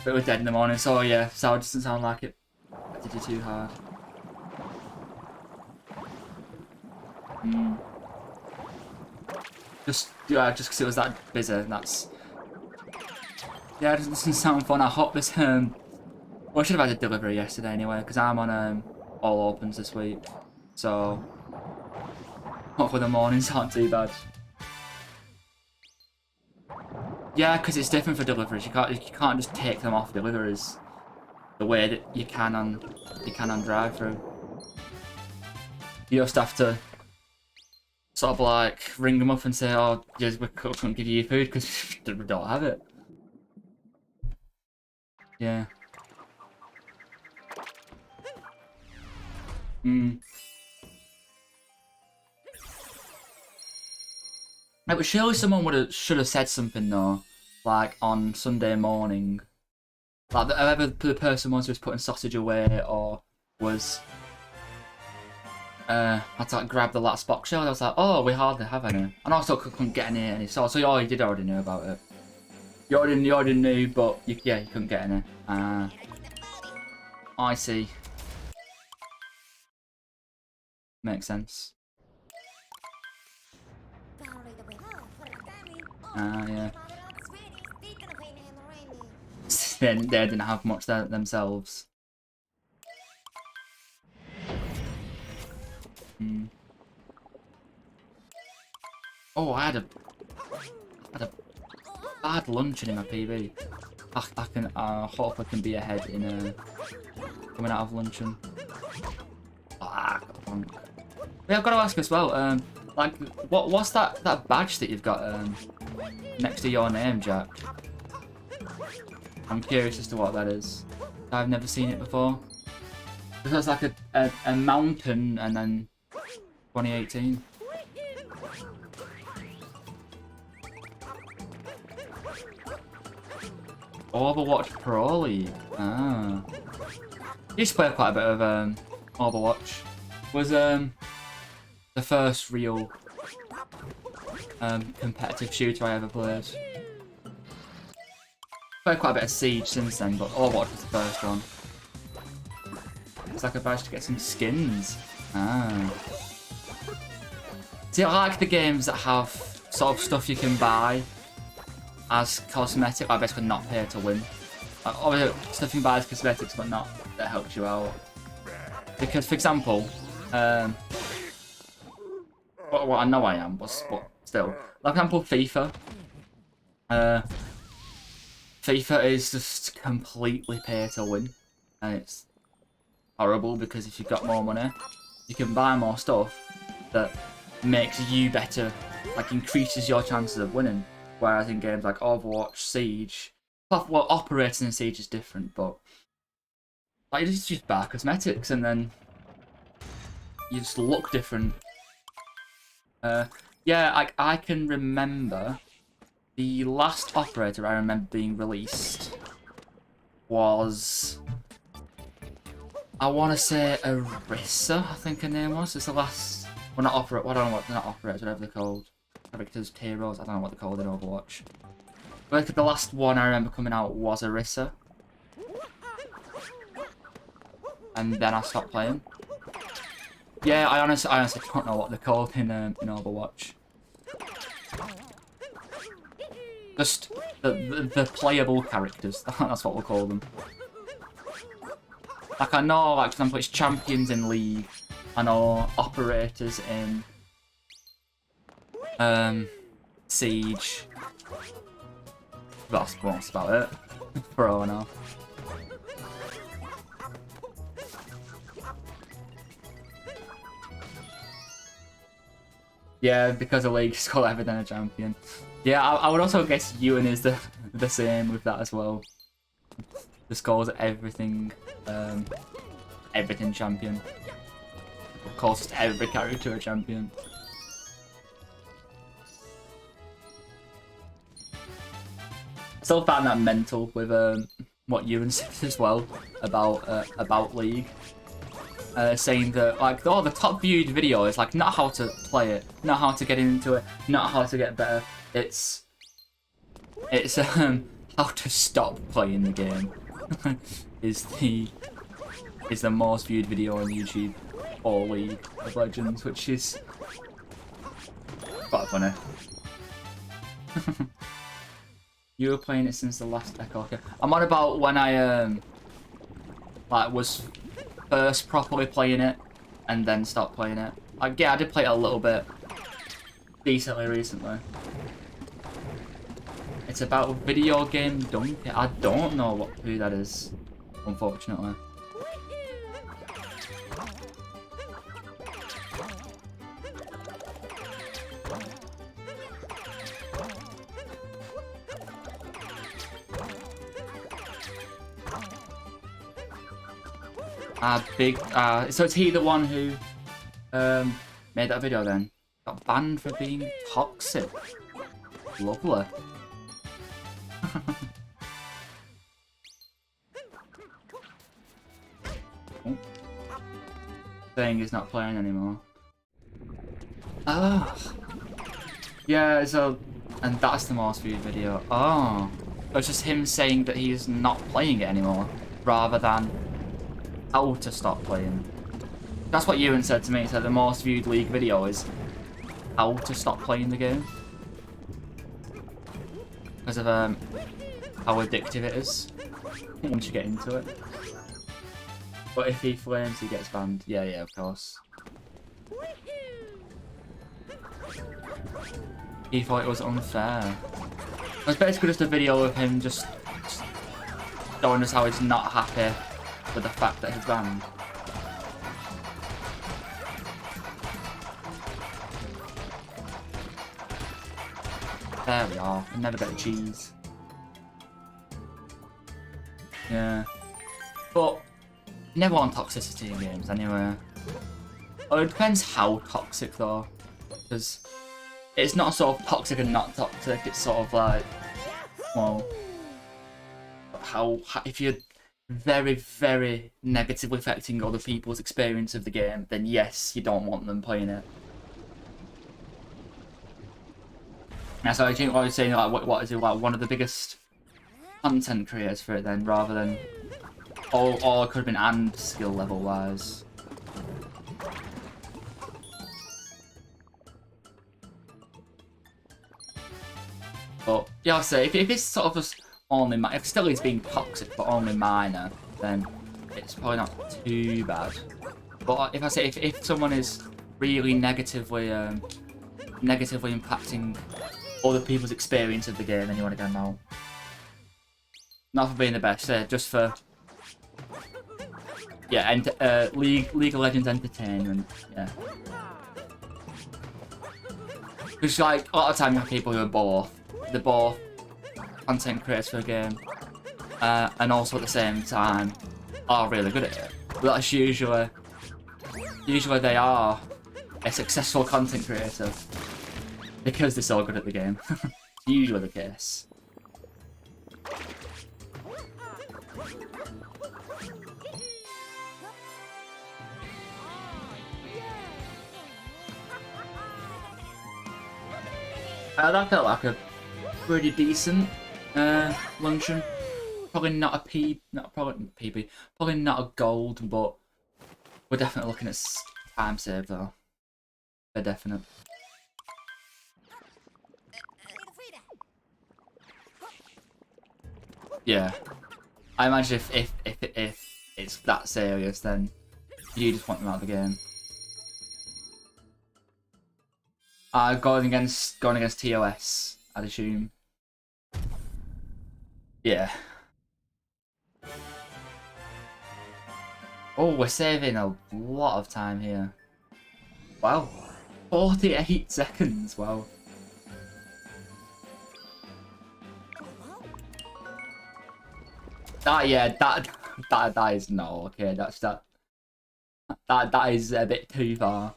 A: But it was dead in the morning, so yeah, sour doesn't sound like it did you too hard. Just because it was that busy, that's... Yeah, it doesn't sound fun. I hope this, well, I should have had a delivery yesterday anyway, because I'm on all opens this week. So, hopefully the mornings aren't too bad. Yeah, because it's different for deliveries. You can't just take them off deliveries the way that you can on drive-through. You just have to sort of like ring them up and say, "Oh, yes, we couldn't give you your food because we don't have it." Yeah. But surely someone should have said something though, like on Sunday morning, like whoever the person was who was putting sausage away or was had to like grab the last box shell. I was like, oh, we hardly have any, and also couldn't get any sauce. So you did already know about it. You already knew, but you couldn't get any. I see. Makes sense. Yeah. They didn't have much themselves. Oh, I had a bad luncheon in my PB. I hope I can be ahead in coming out of luncheon. Yeah, I've got to ask as well. Like, what's that badge that you've got next to your name, Jack? I'm curious as to what that is. I've never seen it before. It looks like a mountain and then 2018. Overwatch Pro League. Ah. I used to play quite a bit of Overwatch. Was the first real competitive shooter I ever played. Played quite a bit of Siege since then, but Overwatch was the first one. It's like a badge to get some skins. Ah. See, I like the games that have sort of stuff you can buy as cosmetic, I basically not pay to win. Like, obviously, stuff you can buy as cosmetics, but not that helps you out. Because, for example, what I know I am, but still, like, for example, FIFA. FIFA is just completely pay to win, and it's horrible because if you've got more money, you can buy more stuff that makes you better, like increases your chances of winning. Whereas in games like Overwatch, Siege, well, operating in Siege is different, but like it's just buy cosmetics and then you just look different. Yeah, I can remember the last operator I remember being released was, I want to say Arissa, I think her name was. It's the last, well, not operator, well, I don't know what, not operators, whatever they're called. characters, heroes. I don't know what they're called in Overwatch. But the last one I remember coming out was Orisa. And then I stopped playing. Yeah, I honestly don't know what they're called in Overwatch. Just the playable characters. That's what we'll call them. Like I know, like for example, it's champions in League. I know operators in Siege. That's about it. Pro now. Yeah, because of League, it's called Everything a Champion. Yeah, I would also guess Ewan is the same with that as well. Just calls everything everything champion. Calls just every character a champion. Still found that mental with what Ewan said as well about League. Saying that like the top viewed video is like not how to play it, not how to get into it, not how to get better. It's how to stop playing the game is the most viewed video on YouTube for League of Legends, which is quite funny. You were playing it since the last Echo. Okay. I'm on about when I like was first properly playing it and then stopped playing it. Like yeah, I did play it a little bit decently recently. It's about a video game donkey. I don't know who that is, unfortunately. So it's he the one who made that video then? Got banned for being toxic. Lovely. Oh. Saying he's not playing anymore. Ah. Yeah, so and that's the most viewed video. Oh. It's just him saying that he's not playing it anymore, rather than how to stop playing. That's what Ewan said to me. He said the most viewed League video is how to stop playing the game. Because of how addictive it is once you get into it. But if he flames, he gets banned. Yeah, of course. He thought it was unfair. It was basically just a video of him just showing us how he's not happy with the fact that he's banned. There we are. I never get the cheese. Yeah. But you never want toxicity in games anyway. Oh, it depends how toxic though. Because it's not sort of toxic and not toxic, it's sort of like, well, how if you're very, very negatively affecting other people's experience of the game, then yes, you don't want them playing it. Yeah, so I think what I was saying, like, what is it, like, one of the biggest content creators for it then, rather than, or it could have been and skill level wise. But yeah, I'll say if it's sort of just only if still is being toxic but only minor, then it's probably not too bad. But if I say if someone is really negatively impacting other people's experience of the game, then you want to get them out. Not for being the best, just for yeah, and League of Legends entertainment, yeah. Because like a lot of time you have people who are they're both content creators for a game, and also at the same time are really good at it. But that's usually they are a successful content creator because they're so good at the game. Usually the case. That felt like a pretty decent luncheon. Probably not a PB, probably not a gold, but we're definitely looking at time save though. They're definite. Yeah, I imagine if it's that serious, then you just want them out of the game. Going against TOS, I'd assume. Yeah. Oh, we're saving a lot of time here. Wow. 48 seconds, wow. That is no okay. That is a bit too far.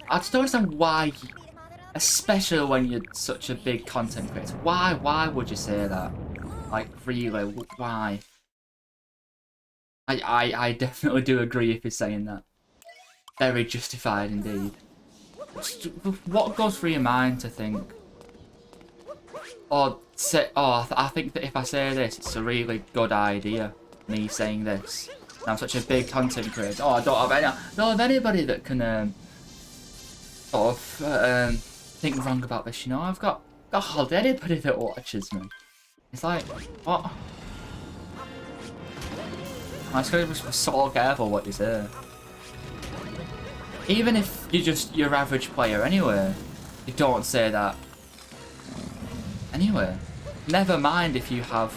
A: I just don't understand why, especially when you're such a big content creator. Why would you say that? Like, really, why? I definitely do agree if you're saying that. Very justified indeed. What goes through your mind to think? Or say, oh, I think that if I say this, it's a really good idea. Me saying this. I'm such a big content creator. Oh, I don't have anybody that can sort of think wrong about this. You know, I've got hardly anybody that watches me. It's like, what? I just gotta be so careful what you say. Even if you're just your average player anyway, you don't say that. Anyway, never mind if you have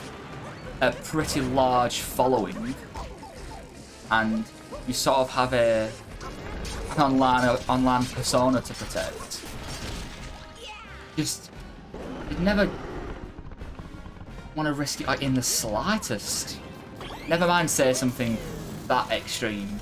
A: a pretty large following and you sort of have an online persona to protect. Just you'd never want to risk it like in the slightest. Never mind say something that extreme.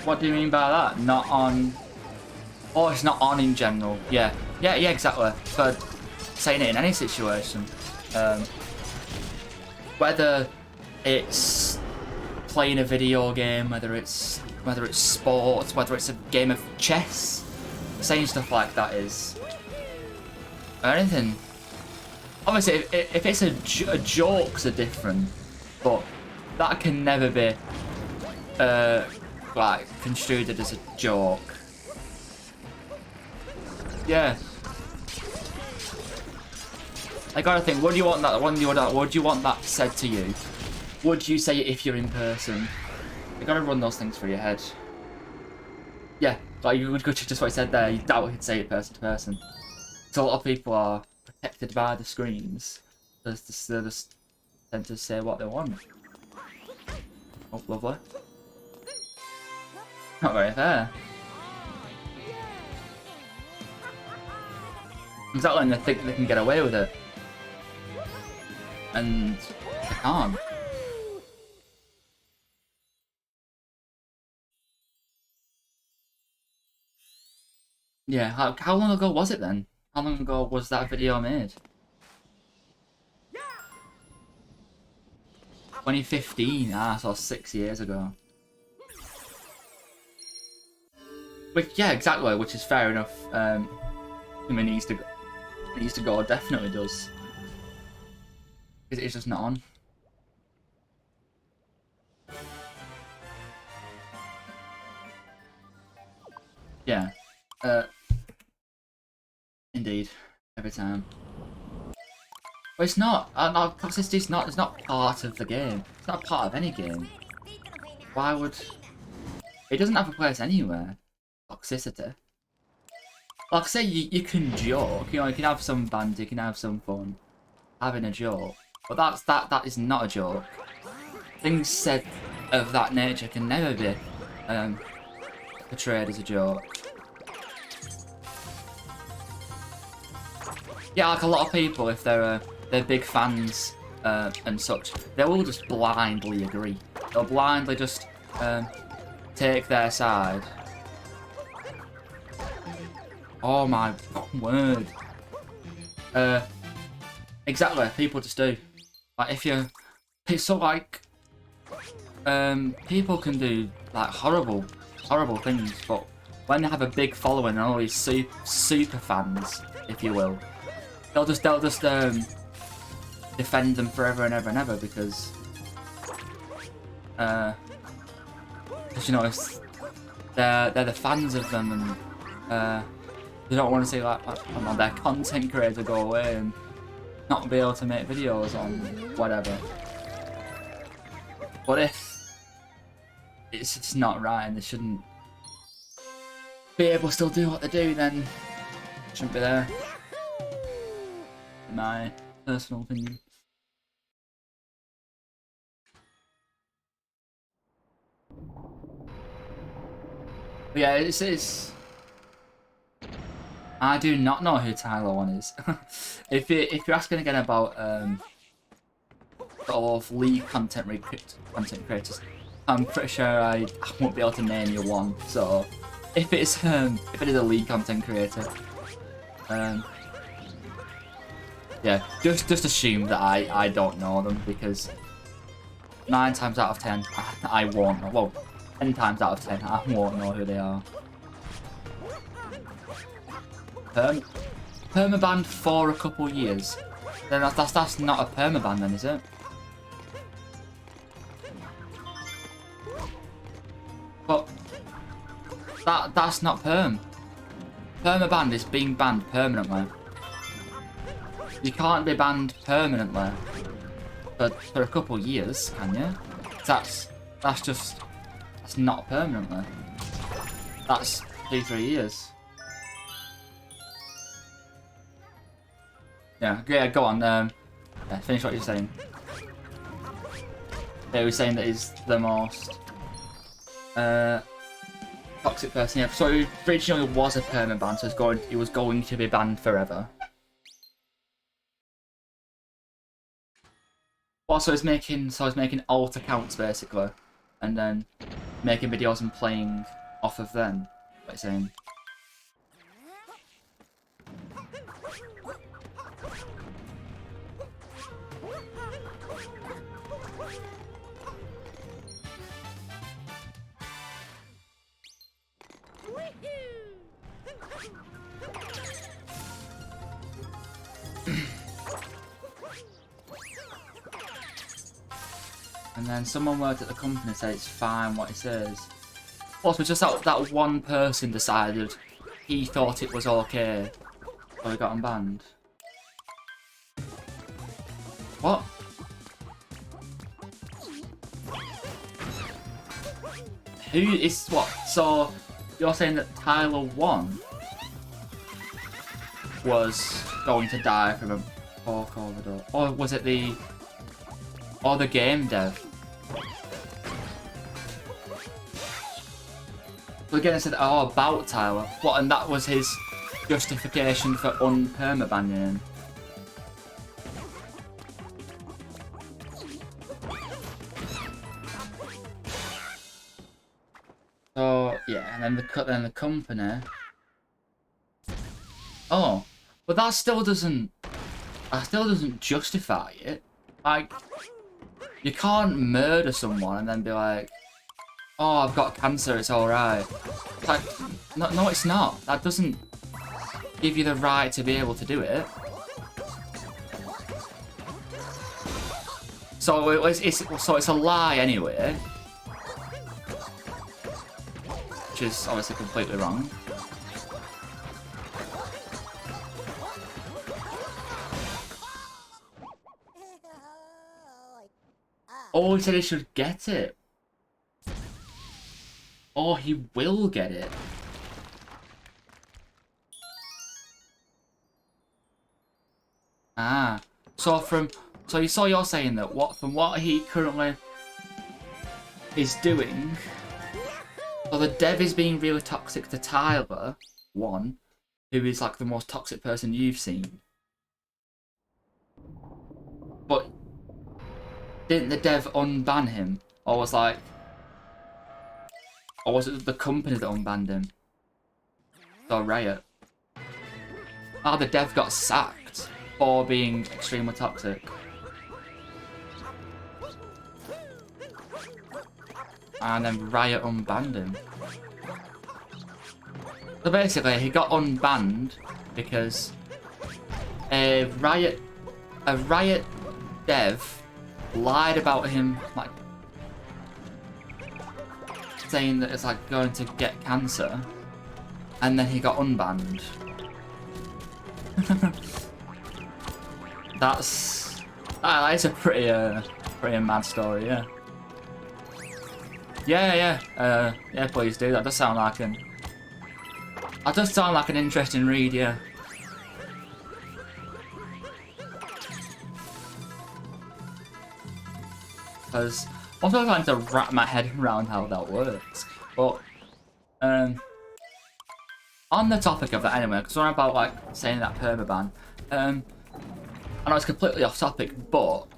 A: What do you mean by that? Not on... Oh, it's not on in general. Yeah, exactly. For saying it in any situation. Whether it's playing a video game, whether it's sports, whether it's a game of chess, saying stuff like that is... or anything. Obviously, if it's a jokes are different, but that can never be like construed as a joke. Yeah. I gotta think. What do you want that? What do you want that said to you? Would you say it if you're in person? You gotta run those things through your head. Yeah, like you would just what I said there. You doubt we could say it person to person. So a lot of people are protected by the screens. They just tend to say what they want. Oh, lovely. Not very fair. Exactly, and they think they can get away with it. And they can't. Yeah, how long ago was it then? How long ago was that video made? 2015, so 6 years ago. Which, yeah, exactly, which is fair enough. I mean, it needs to go, definitely does. Because it's just not on. Yeah. Indeed. Every time. But it's not. Toxicity's not. It's not part of the game. It's not part of any game. Why would? It doesn't have a place anywhere. Toxicity. Like I say, you can joke. You know, you can have some banter. You can have some fun, having a joke. But that is not a joke. Things said of that nature can never be portrayed as a joke. Yeah, like a lot of people, if they're big fans and such, they will just blindly agree. They'll blindly just take their side. Oh my word! Exactly, people just do. Like if you, so like, people can do like horrible things, but when they have a big following and all these super fans, if you will, they'll just defend them forever and ever and ever because you know they're the fans of them and they don't want to see like I don't know, their content creator go away and not be able to make videos on whatever. But if it's just not right and they shouldn't be able to still do what they do, then it shouldn't be there. In my personal opinion. But yeah, it's I do not know who Tyler One is. if you're asking again about sort of league content creators, I'm pretty sure I won't be able to name you one. So if it is a league content creator, yeah, just assume that I don't know them because 9 times out of 10 I won't know. Well, 10 times out of 10 I won't know who they are. Permaban for a couple years. Then that's not a permaban then, is it? But that's not perm. Permaban is being banned permanently. You can't be banned permanently for a couple years, can you? That's not permanently. That's 2-3 years. Yeah, go on. Yeah, finish what you're saying. Yeah, we're saying that he's the most toxic person. Yeah, so he originally was a permaban, so he was going to be banned forever. Also, he's making alt accounts basically, and then making videos and playing off of them. What you're saying? And then someone worked at the company said it's fine what he says. Also, just that one person decided he thought it was okay, so he got unbanned. What? Who is what? So you're saying that Tyler 1 was going to die from a pork overdose, or was it the game dev? So again, I said, oh, about Tyler. What, and that was his justification for unpermabanning him? So, yeah, and then the company... Oh, but that still doesn't justify it. Like, you can't murder someone and then be like, oh, I've got cancer, it's alright. Like, no, it's not. That doesn't give you the right to be able to do it. So it's a lie anyway. Which is obviously completely wrong. Oh, he said he should get it. Oh, he will get it. Ah, so you're saying that from what he currently is doing, so the dev is being really toxic to Tyler 1, who is like the most toxic person you've seen. But didn't the dev unban him, or was it the company that unbanned him? So Riot. Ah, the dev got sacked. for being extremely toxic. And then Riot unbanned him. So basically, he got unbanned because a Riot dev lied about him, like saying that it's like going to get cancer, and then he got unbanned. That is a pretty mad story, yeah. Yeah, please do. That does sound like an interesting read, yeah. Because I'm still trying to wrap my head around how that works. But on the topic of that anyway, because we're about like saying that permaban, I know it's completely off topic, but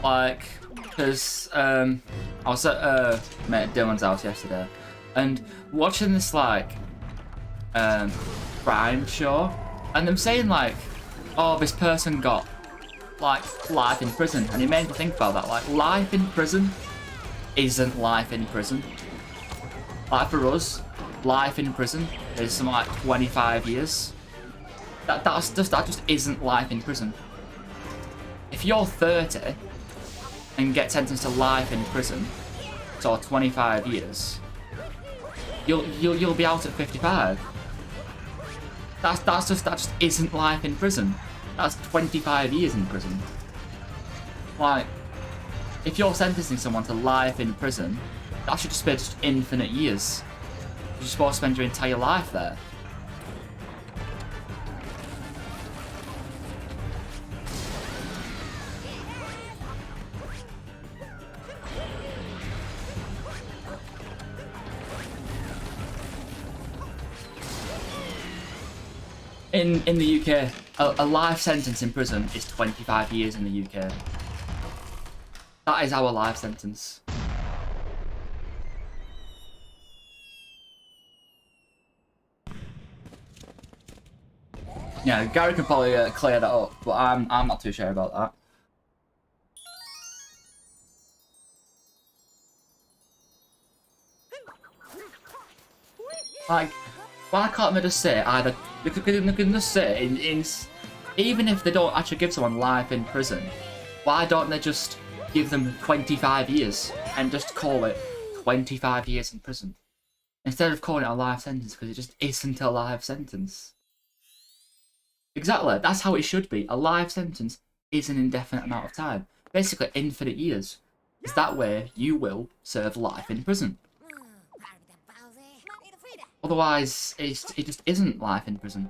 A: like, because I was at mate Dylan's house yesterday, and watching this like crime show, and them saying like, oh, this person got like life in prison, and it made me think about that. Like, life in prison isn't life in prison. Like for us, life in prison is something like 25 years. That just isn't life in prison. If you're 30 and get sentenced to life in prison, so 25 years, you'll be out at 55. That just isn't life in prison. That's 25 years in prison. Like, if you're sentencing someone to life in prison, that should just be just infinite years. You're supposed to spend your entire life there. In the UK, a life sentence in prison is 25 years in the UK. That is our life sentence. Yeah, Gary can probably clear that up, but I'm not too sure about that. Like, why can't they just say either? They can just say even if they don't actually give someone life in prison, why don't they just give them 25 years and just call it 25 years in prison instead of calling it a life sentence, because it just isn't a life sentence. Exactly, that's how it should be. A life sentence is an indefinite amount of time, basically infinite years. Because that way you will serve life in prison. Otherwise, it just isn't life in prison.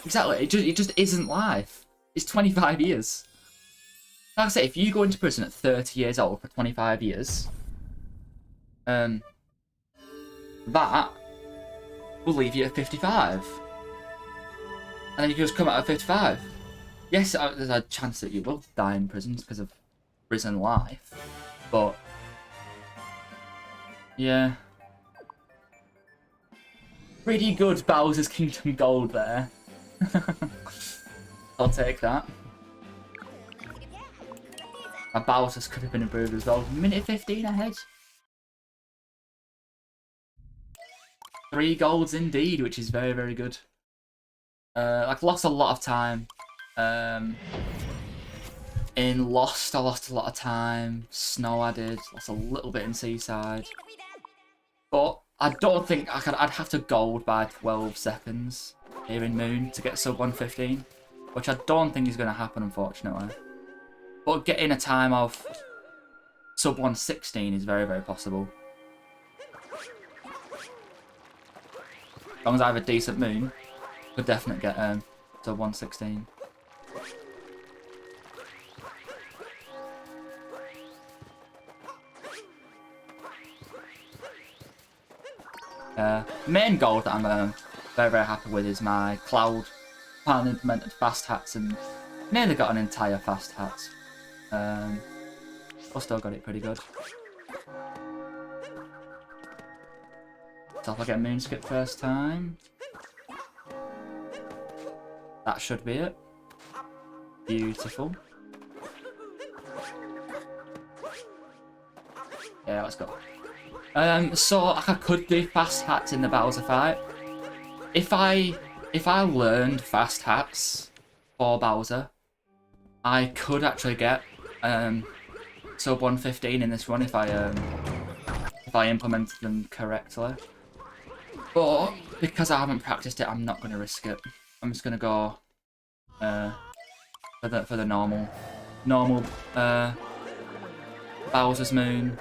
A: Exactly, it just isn't life. It's 25 years. Like I say, if you go into prison at 30 years old for 25 years, that will leave you at 55. And then you can just come out at 55. Yes, there's a chance that you will die in prison because of prison life, but yeah. Pretty good Bowser's Kingdom Gold there. I'll take that. My Bowser's could have been improved as well. Minute 15 ahead. 3 golds indeed, which is very, very good. Like, lost a lot of time. In Lost, I lost a lot of time. Snow, I did. Lost a little bit in Seaside. But I don't think I'd have to gold by 12 seconds here in Moon to get sub 115, which I don't think is going to happen, unfortunately. But getting a time of sub 116 is very, very possible. As long as I have a decent Moon, could definitely get sub 116. Main goal that I'm very, very happy with is my Cloud Pan implemented fast hats, and nearly got an entire fast hat. But still got it pretty good. So if I get Moon Skip first time. that should be it. Beautiful. Yeah, let's go. So I could do fast hats in the Bowser fight. If I learned fast hats for Bowser, I could actually get sub 115 in this run if I implemented them correctly. But because I haven't practiced it, I'm not going to risk it. I'm just going to go for the normal Bowser's Moon.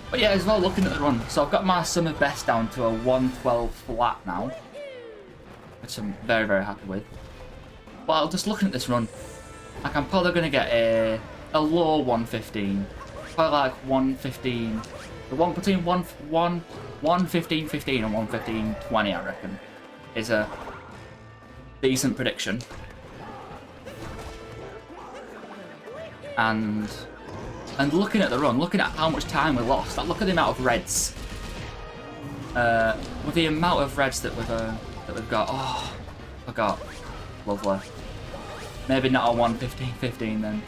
A: But yeah, as well, looking at the run, so I've got my summer best down to a 112 flat now, which I'm very, very happy with. Well, just looking at this run, like, I'm probably going to get a low 115, probably like 115, the one between 115.15 and 115.20, I reckon, is a decent prediction. And looking at the run, looking at how much time we lost, like, look at the amount of reds. With the amount of reds that we've got, oh, I forgot, lovely. Maybe not a 115.15 then.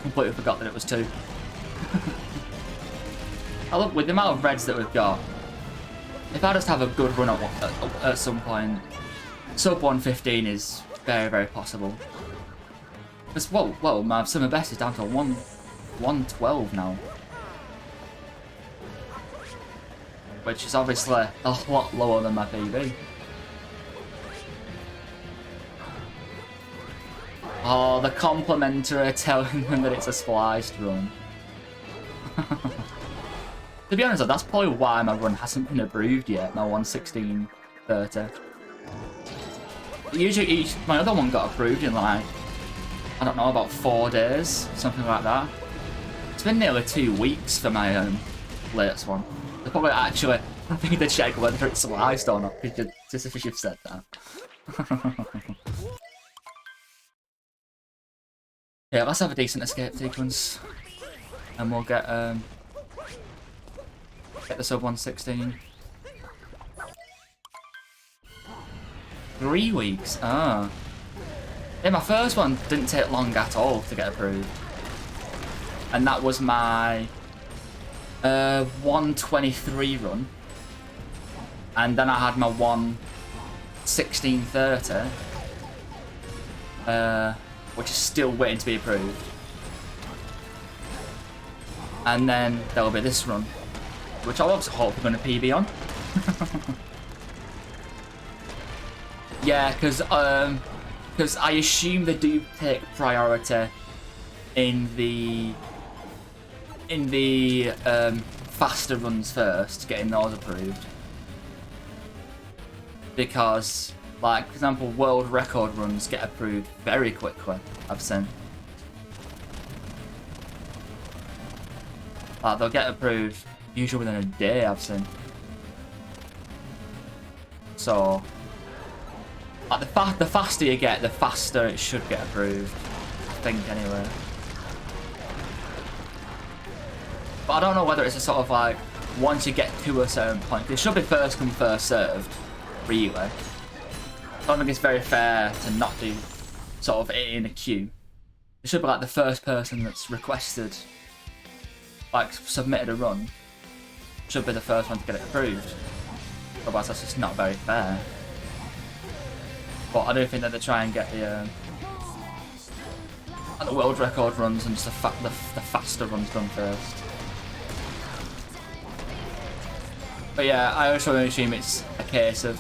A: Completely forgot that it was 2. I look, with the amount of reds that we've got, if I just have a good run at some point, sub 115 is very, very possible. Because, whoa, my summer best is down to 112 now. Which is obviously a lot lower than my PB. Oh, the complimentary telling them that it's a spliced run. To be honest, that's probably why my run hasn't been approved yet, my 116.30. Usually my other one got approved in, like, I don't know, about 4 days, something like that. It's been nearly 2 weeks for my latest one. They probably actually, I think they check whether it's spliced or not, just if you've said that. Yeah, let's have a decent escape sequence, and we'll get the sub 116. 3 weeks. Ah. Yeah, my first one didn't take long at all to get approved, and that was my 123 run, and then I had my 116.30. Which is still waiting to be approved. And then there will be this run, which I'll also hope we're going to PB on. Yeah, because I assume they do take priority in the faster runs first, getting those approved. Because, like, for example, world record runs get approved very quickly, I've seen. Like, they'll get approved usually within a day, I've seen. So, like, the faster you get, the faster it should get approved. I think, anyway. But I don't know whether it's a sort of, like, once you get to a certain point, it should be first come, first served, really. I don't think it's very fair to not do sort of it in a queue. It should be like the first person that's requested, like, submitted a run, should be the first one to get it approved. Otherwise that's just not very fair. But I do think that they try and get the world record runs and just the faster runs done first. But yeah, I also assume it's a case of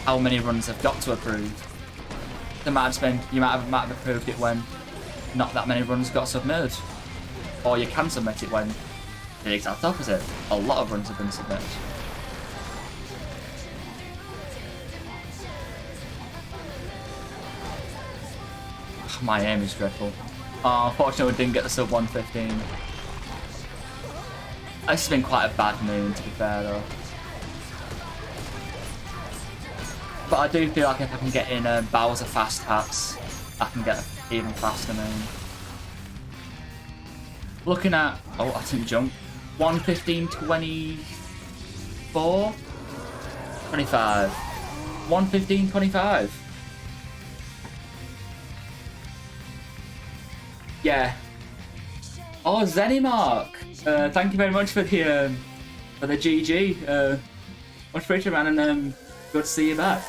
A: how many runs they've got to approve. You might have approved it when not that many runs got submitted. Or you can submit it when the exact opposite. A lot of runs have been submitted. My aim is dreadful. Oh, unfortunately we didn't get the sub 115. This has been quite a bad moon, to be fair, though. But I do feel like if I can get in Bowser fast hats, I can get an even faster moon. looking at... Oh, I didn't jump. 1:15:24? 25. 1:15:25. Yeah. Oh, Zenimark! Thank you very much for the GG. Much appreciated, man, and good to see you back.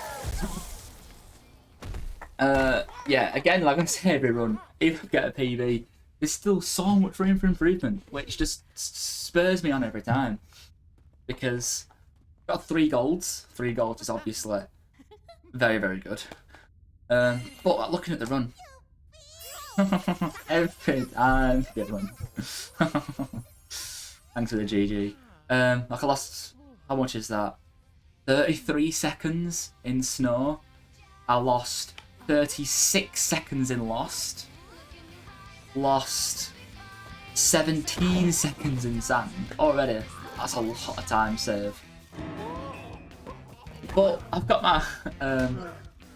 A: Yeah, again, like I say every run, if I get a PB, there's still so much room for improvement, which just spurs me on every time. Because I've got 3 golds. 3 golds is obviously very, very good. But looking at the run, every time good run. Thanks for the GG. Like I lost, how much is that? 33 seconds in snow. I lost 36 seconds in Lost. Lost 17 seconds in Sand. Already, that's a lot of time saved. But I've got my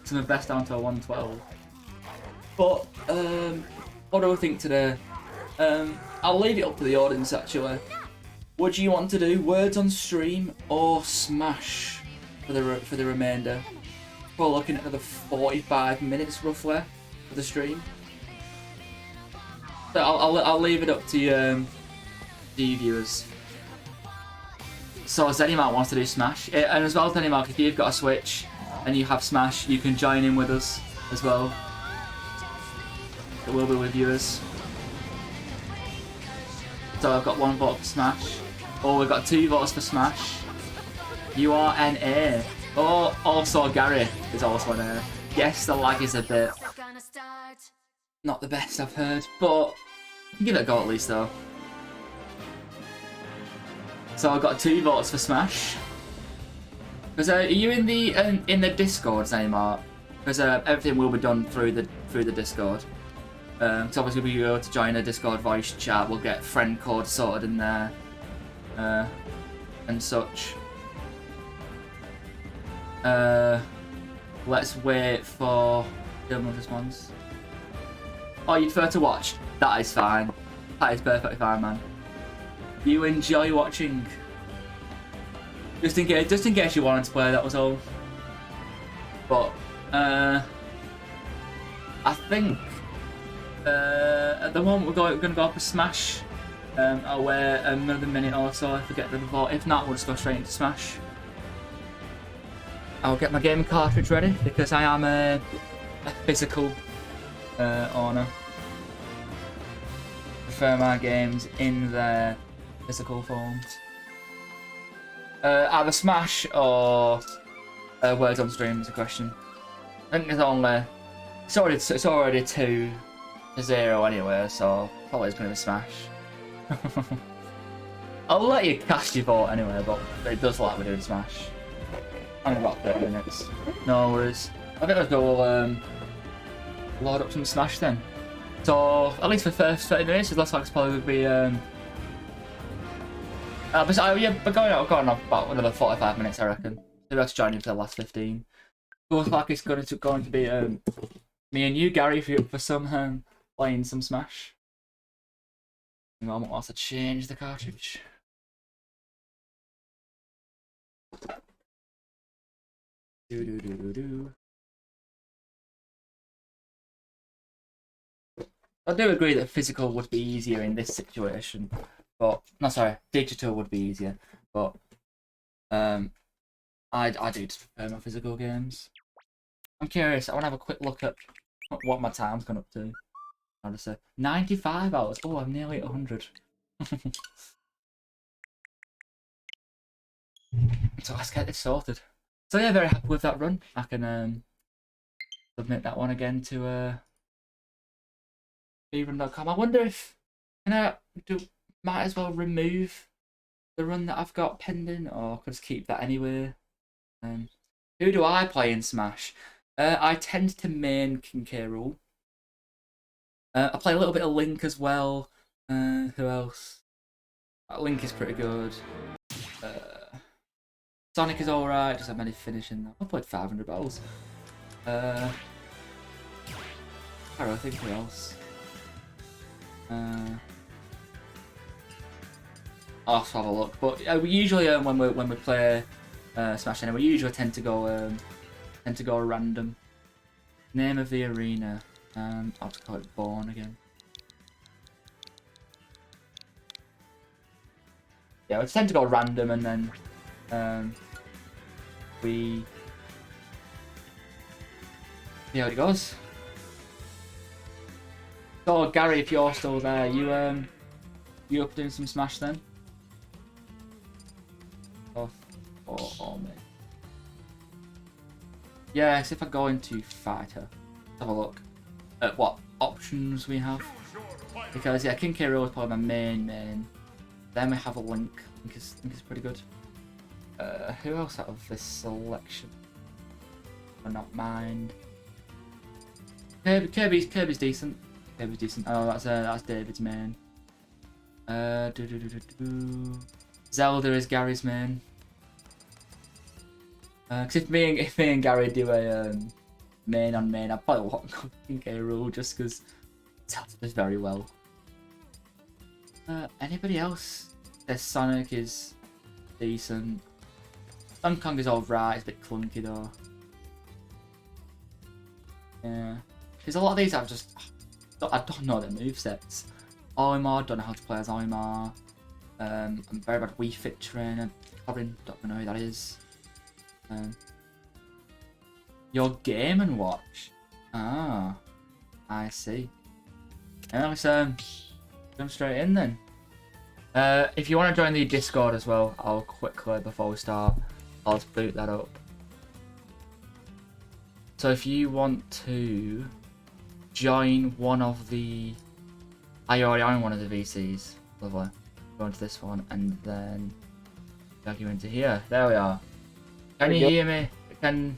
A: some of best down to a 112. But what do I think today? I'll leave it up to the audience actually. What do you want to do? Words on stream or Smash for the remainder? We're looking at another 45 minutes roughly for the stream. So I'll leave it up to you viewers. So Zenimark wants to do Smash, and as well, Zenimark, if you've got a Switch and you have Smash, you can join in with us as well. It will be with viewers. So I've got 1 vote for Smash. Oh, we've got 2 votes for Smash. You are an A. Oh, also Gary is also an A. Yes, the lag is a bit not the best I've heard, but you can give it a go at least though. So I've got 2 votes for Smash. Because are you in the Discord, Zenimark? Because everything will be done through the Discord. So obviously we'll be able to join a Discord voice chat. We'll get friend code sorted in there, and such. Let's wait for Gilman's response. Oh, you prefer to watch? That is fine. That is perfectly fine, man. You enjoy watching. Just in case you wanted to play, that was all. But I think at the moment we're going to go for Smash. I'll wait another minute or so if we get another vote. If not, we'll just go straight into Smash. I'll get my game cartridge ready because I am a physical owner. Prefer my games in their physical forms. Either Smash or Words on Stream is a question. I think it's already 2-0 anyway, so probably it's going to be Smash. I'll let you cast your vote anyway, but it does like we're doing Smash. Only about 30 minutes. No worries. I think let's go load up some Smash then. So, at least for the first 30 minutes, it looks like it's probably going to be... yeah, but going on about another 45 minutes, I reckon. Maybe I'll join you for the last 15. Looks like it's going to be me and you, Gary, for some playing some Smash. I moment whilst I change the cartridge. I do agree that physical would be easier in this situation, but no, sorry, digital would be easier. But I do just prefer my physical games. I'm curious. I want to have a quick look at what my time's gone up to. I'll just say 95 hours. Oh, I'm nearly at 100. So let's get this sorted. So yeah, very happy with that run. I can submit that one again to speedrun.com. I wonder if might as well remove the run that I've got pending, or could just keep that anyway. Who do I play in Smash? I tend to main King K. Rool. I play a little bit of Link as well. Who else? Link is pretty good. Sonic is alright, just have many finishing that. I've played 500 battles. I don't know, I think who else? I'll have to have a look. But we usually when we play Smash, we usually tend to go random. Name of the arena. I'll have to call it Born again. Yeah, we tend to go random, and then we see how it goes. So Gary, if you're still there, you up doing some Smash then? Or me? Yeah, so if I go into fighter, let's have a look at what options we have. Because yeah, King K. Rool is probably my main. Then we have a Link. Link is pretty good. Who else out of this selection? Or not mind. Kirby's decent. Kirby's decent. Oh, that's David's main. Zelda is Gary's main. Cause if me and Gary do a main on main, I probably won't go King K. Rool just because Zelda does very well. Anybody else? Sonic is decent. Donkey Kong is alright, it's a bit clunky though. Yeah. Because a lot of these I don't know their movesets. Olimar, don't know how to play as Olimar. I'm very bad Wii Fit trainer. Probably don't know who that is. Your Game and Watch. Ah, I see. Yeah, let's jump straight in then. If you want to join the Discord as well, I'll quickly, before we start, I'll just boot that up. So if you want to join one of the... I already own one of the VCs. Lovely. Go into this one and then drag you into here. There we are. Can you hear me? Can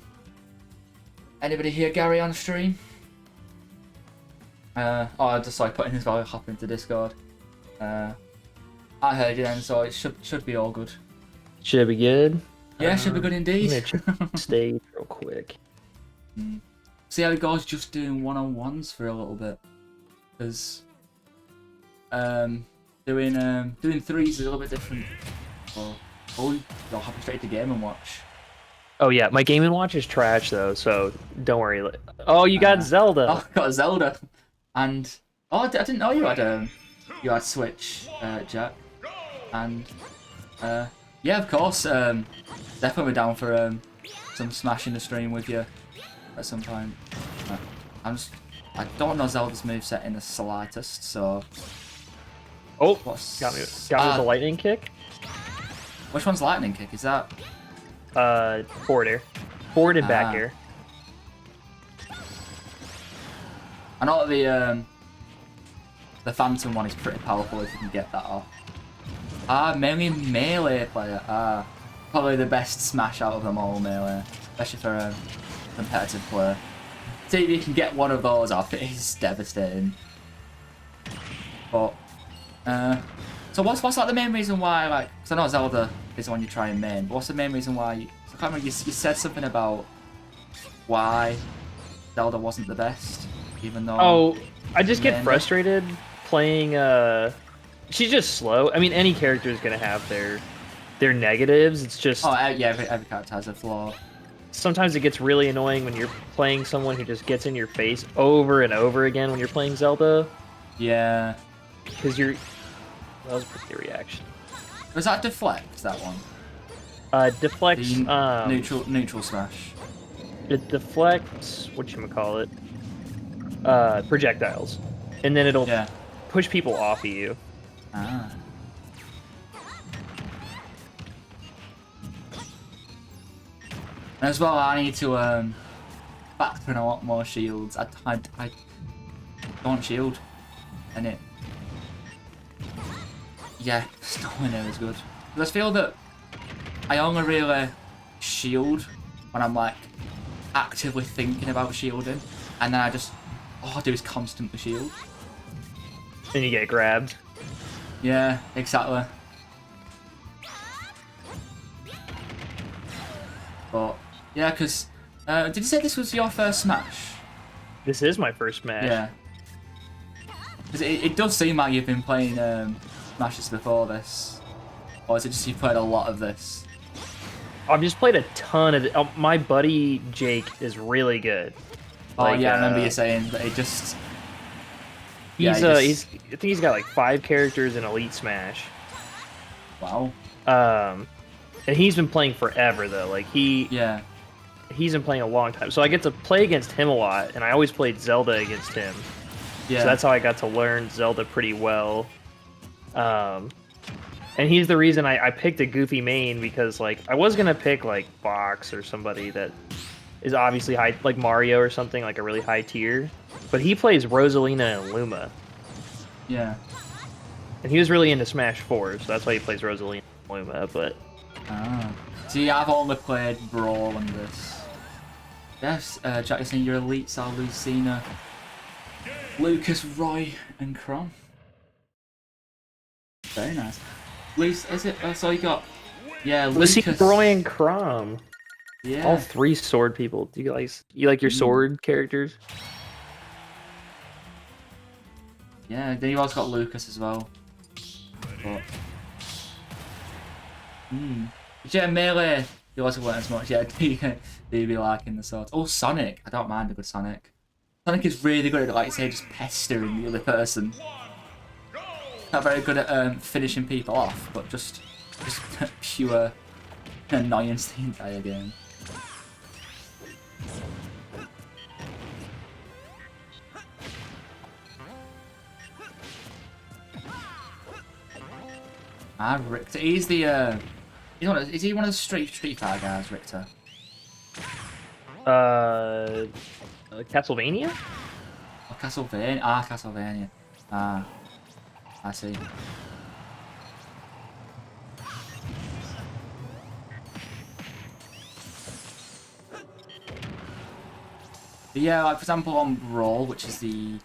A: anybody hear Gary on stream? I just like putting this while I hop into Discord. I heard you then, so it should be all good.
B: Should be good.
A: Yeah, should be good indeed.
B: Let me check the stage real quick.
A: See how it goes just doing one-on-ones for a little bit. Because doing threes is a little bit different. Oh, you'll hop straight to Game and Watch.
B: Oh yeah, my Game & Watch is trash though, so don't worry. Oh, you got Zelda.
A: Oh, I got a Zelda. And I didn't know you had Switch, Jack. And yeah, of course, definitely down for some Smash in the stream with you at some point. I don't know Zelda's moveset in the slightest, so.
B: Oh, got me with the lightning kick.
A: Which one's lightning kick? Is that?
B: Forward air. Forward and back air.
A: I know the Phantom one is pretty powerful if you can get that off. Mainly melee player. Probably the best Smash out of them all, melee. Especially for a competitive player. See if you can get one of those off, it is devastating. But, so what's like the main reason why, like, because I know Zelda is the one you try and main, but what's the main reason why, I can't remember, you said something about why Zelda wasn't the best, even though...
B: Oh, I just get frustrated playing, she's just slow. I mean, any character is going to have their negatives, it's just...
A: Oh, yeah, every character has a flaw.
B: Sometimes it gets really annoying when you're playing someone who just gets in your face over and over again when you're playing Zelda.
A: Yeah.
B: Because you're... That was a pretty good reaction.
A: Was that Deflect, that one?
B: Deflects...
A: neutral smash.
B: It deflects... Whatchamacallit? Projectiles. And then it'll push people off of you.
A: Ah. And as well, I need to factor in a lot more shields. I don't shield, and it. Yeah, it's nowhere near as good. I just feel that I only really shield when I'm like actively thinking about shielding, and then all I do is constantly shield.
B: Then you get grabbed.
A: Yeah, exactly. But yeah, because did you say this was your first Smash?
B: This is my first Smash.
A: Yeah. Because it does seem like you've been playing Smashes before this. Or is it just you played a lot of this?
B: I've just played a ton of it. Oh, my buddy Jake is really good.
A: Oh yeah, I remember you saying that he just...
B: He's
A: Yeah,
B: I think he's got like 5 characters in Elite Smash.
A: Wow.
B: And he's been playing forever though. Like he's been playing a long time. So I get to play against him a lot, and I always played Zelda against him.
A: Yeah.
B: So that's how I got to learn Zelda pretty well. And he's the reason I picked a goofy main, because like I was gonna pick like Fox or somebody that is obviously high, like Mario or something, like a really high tier. But he plays Rosalina and Luma.
A: Yeah.
B: And he was really into Smash 4, so that's why he plays Rosalina and Luma, but...
A: See, I've only played Brawl and this. Yes, Jack is saying your elites are Lucina, Lucas, Roy, and Chrom. Very nice. Luce, is it? So you got... Yeah, Lucas...
B: Lucina, Roy, and Chrom.
A: Yeah.
B: All 3 sword people. Do you like your sword characters?
A: Yeah, then you also got Lucas as well. But... Yeah, Melee, you also weren't as much. Yeah, do you be liking the swords? Oh, Sonic. I don't mind a good Sonic. Sonic is really good at, like, say, just pestering the other person. Not very good at finishing people off, but just pure annoyance the entire game. Richter. He's the is he one of the Street Fighter guys, Richter?
B: Castlevania?
A: Oh, Castlevania. Castlevania. I see. But yeah, like for example on Brawl, which is the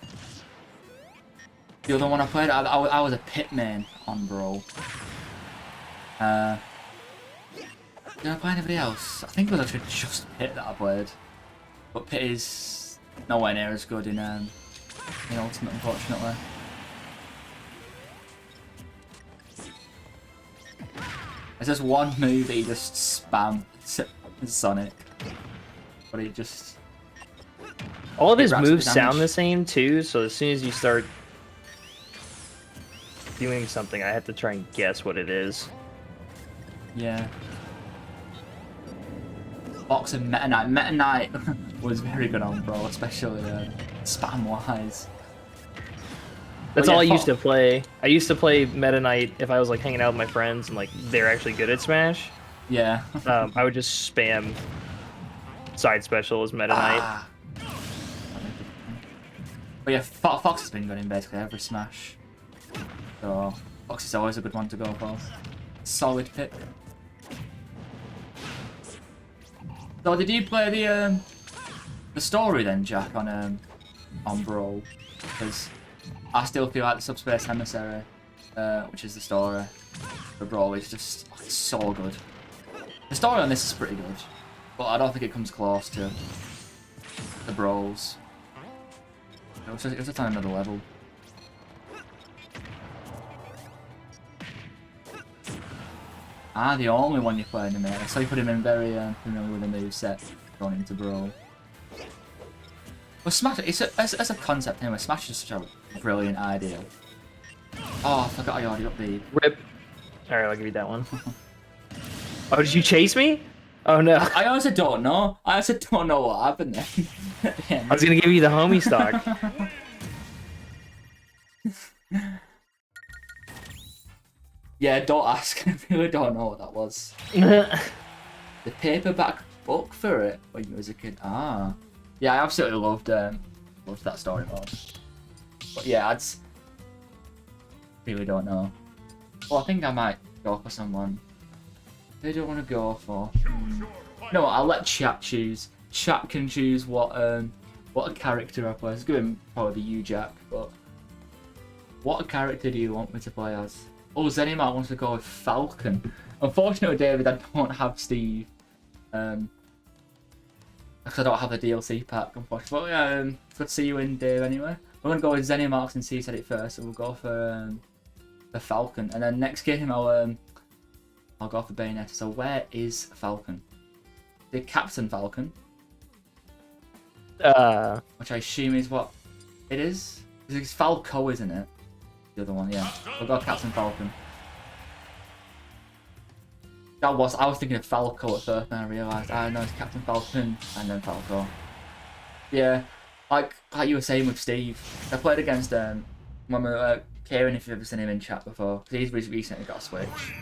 A: other one I played, I was a pit main on Brawl. Did I play anybody else? I think it was actually just Pit that I played. But Pit is nowhere near as good in Ultimate, unfortunately. There's just one move that he just spams Sonic. But he just...
B: All of his moves sound the same too, so as soon as you start doing something, I have to try and guess what it is.
A: Yeah. Fox and Meta Knight. Meta Knight was very good on Brawl, especially spam-wise.
B: That's all I used to play. I used to play Meta Knight if I was like hanging out with my friends and like they're actually good at Smash.
A: Yeah.
B: I would just spam side special as Meta Knight.
A: But yeah, Fox has been good in basically every Smash. So Fox is always a good one to go for. Solid pick. So did you play the story then, Jack, on Brawl? Because I still feel like the Subspace Emissary, which is the story for Brawl, is just so good. The story on this is pretty good, but I don't think it comes close to the Brawls. It was just on another level. The only one you play in the meta. So you put him in very familiar with the moveset going into Brawl. Well, Smash, as a concept anyway, Smash is such a brilliant idea. Oh, I forgot I already got the...
B: Rip. Alright, I'll give you that one. Oh, did you chase me? Oh no.
A: I honestly don't know. I honestly don't know what happened there.
B: I was gonna give you the homie stock.
A: Yeah, don't ask. I really don't know what that was. The paperback book for it when you was a kid. Yeah, I absolutely loved that story mode. But yeah, I really don't know. Well, I think I might go for someone. Who do I want to go for? No, I'll let chat choose. Chat can choose what a character I play. It's going to probably be you, Jack. But what character do you want me to play as? Oh, Zenimax wants to go with Falcon. Unfortunately, David, I don't have Steve. Because I don't have the DLC pack, unfortunately. But good to see you in, Dave, anyway. We're going to go with Zenimax and see said it first, so we'll go for Falcon. And then next game, I'll I'll go for Bayonetta. So where is Falcon? The Captain Falcon, which I assume is what it is. It's Falco, isn't it? The other one, yeah. I'll go Captain Falcon. I was thinking of Falco at first, and I realised I know it's Captain Falcon and then Falco. Yeah, like you were saying with Steve, I played against when we were Kieran, if you've ever seen him in chat before, because he's recently got a Switch.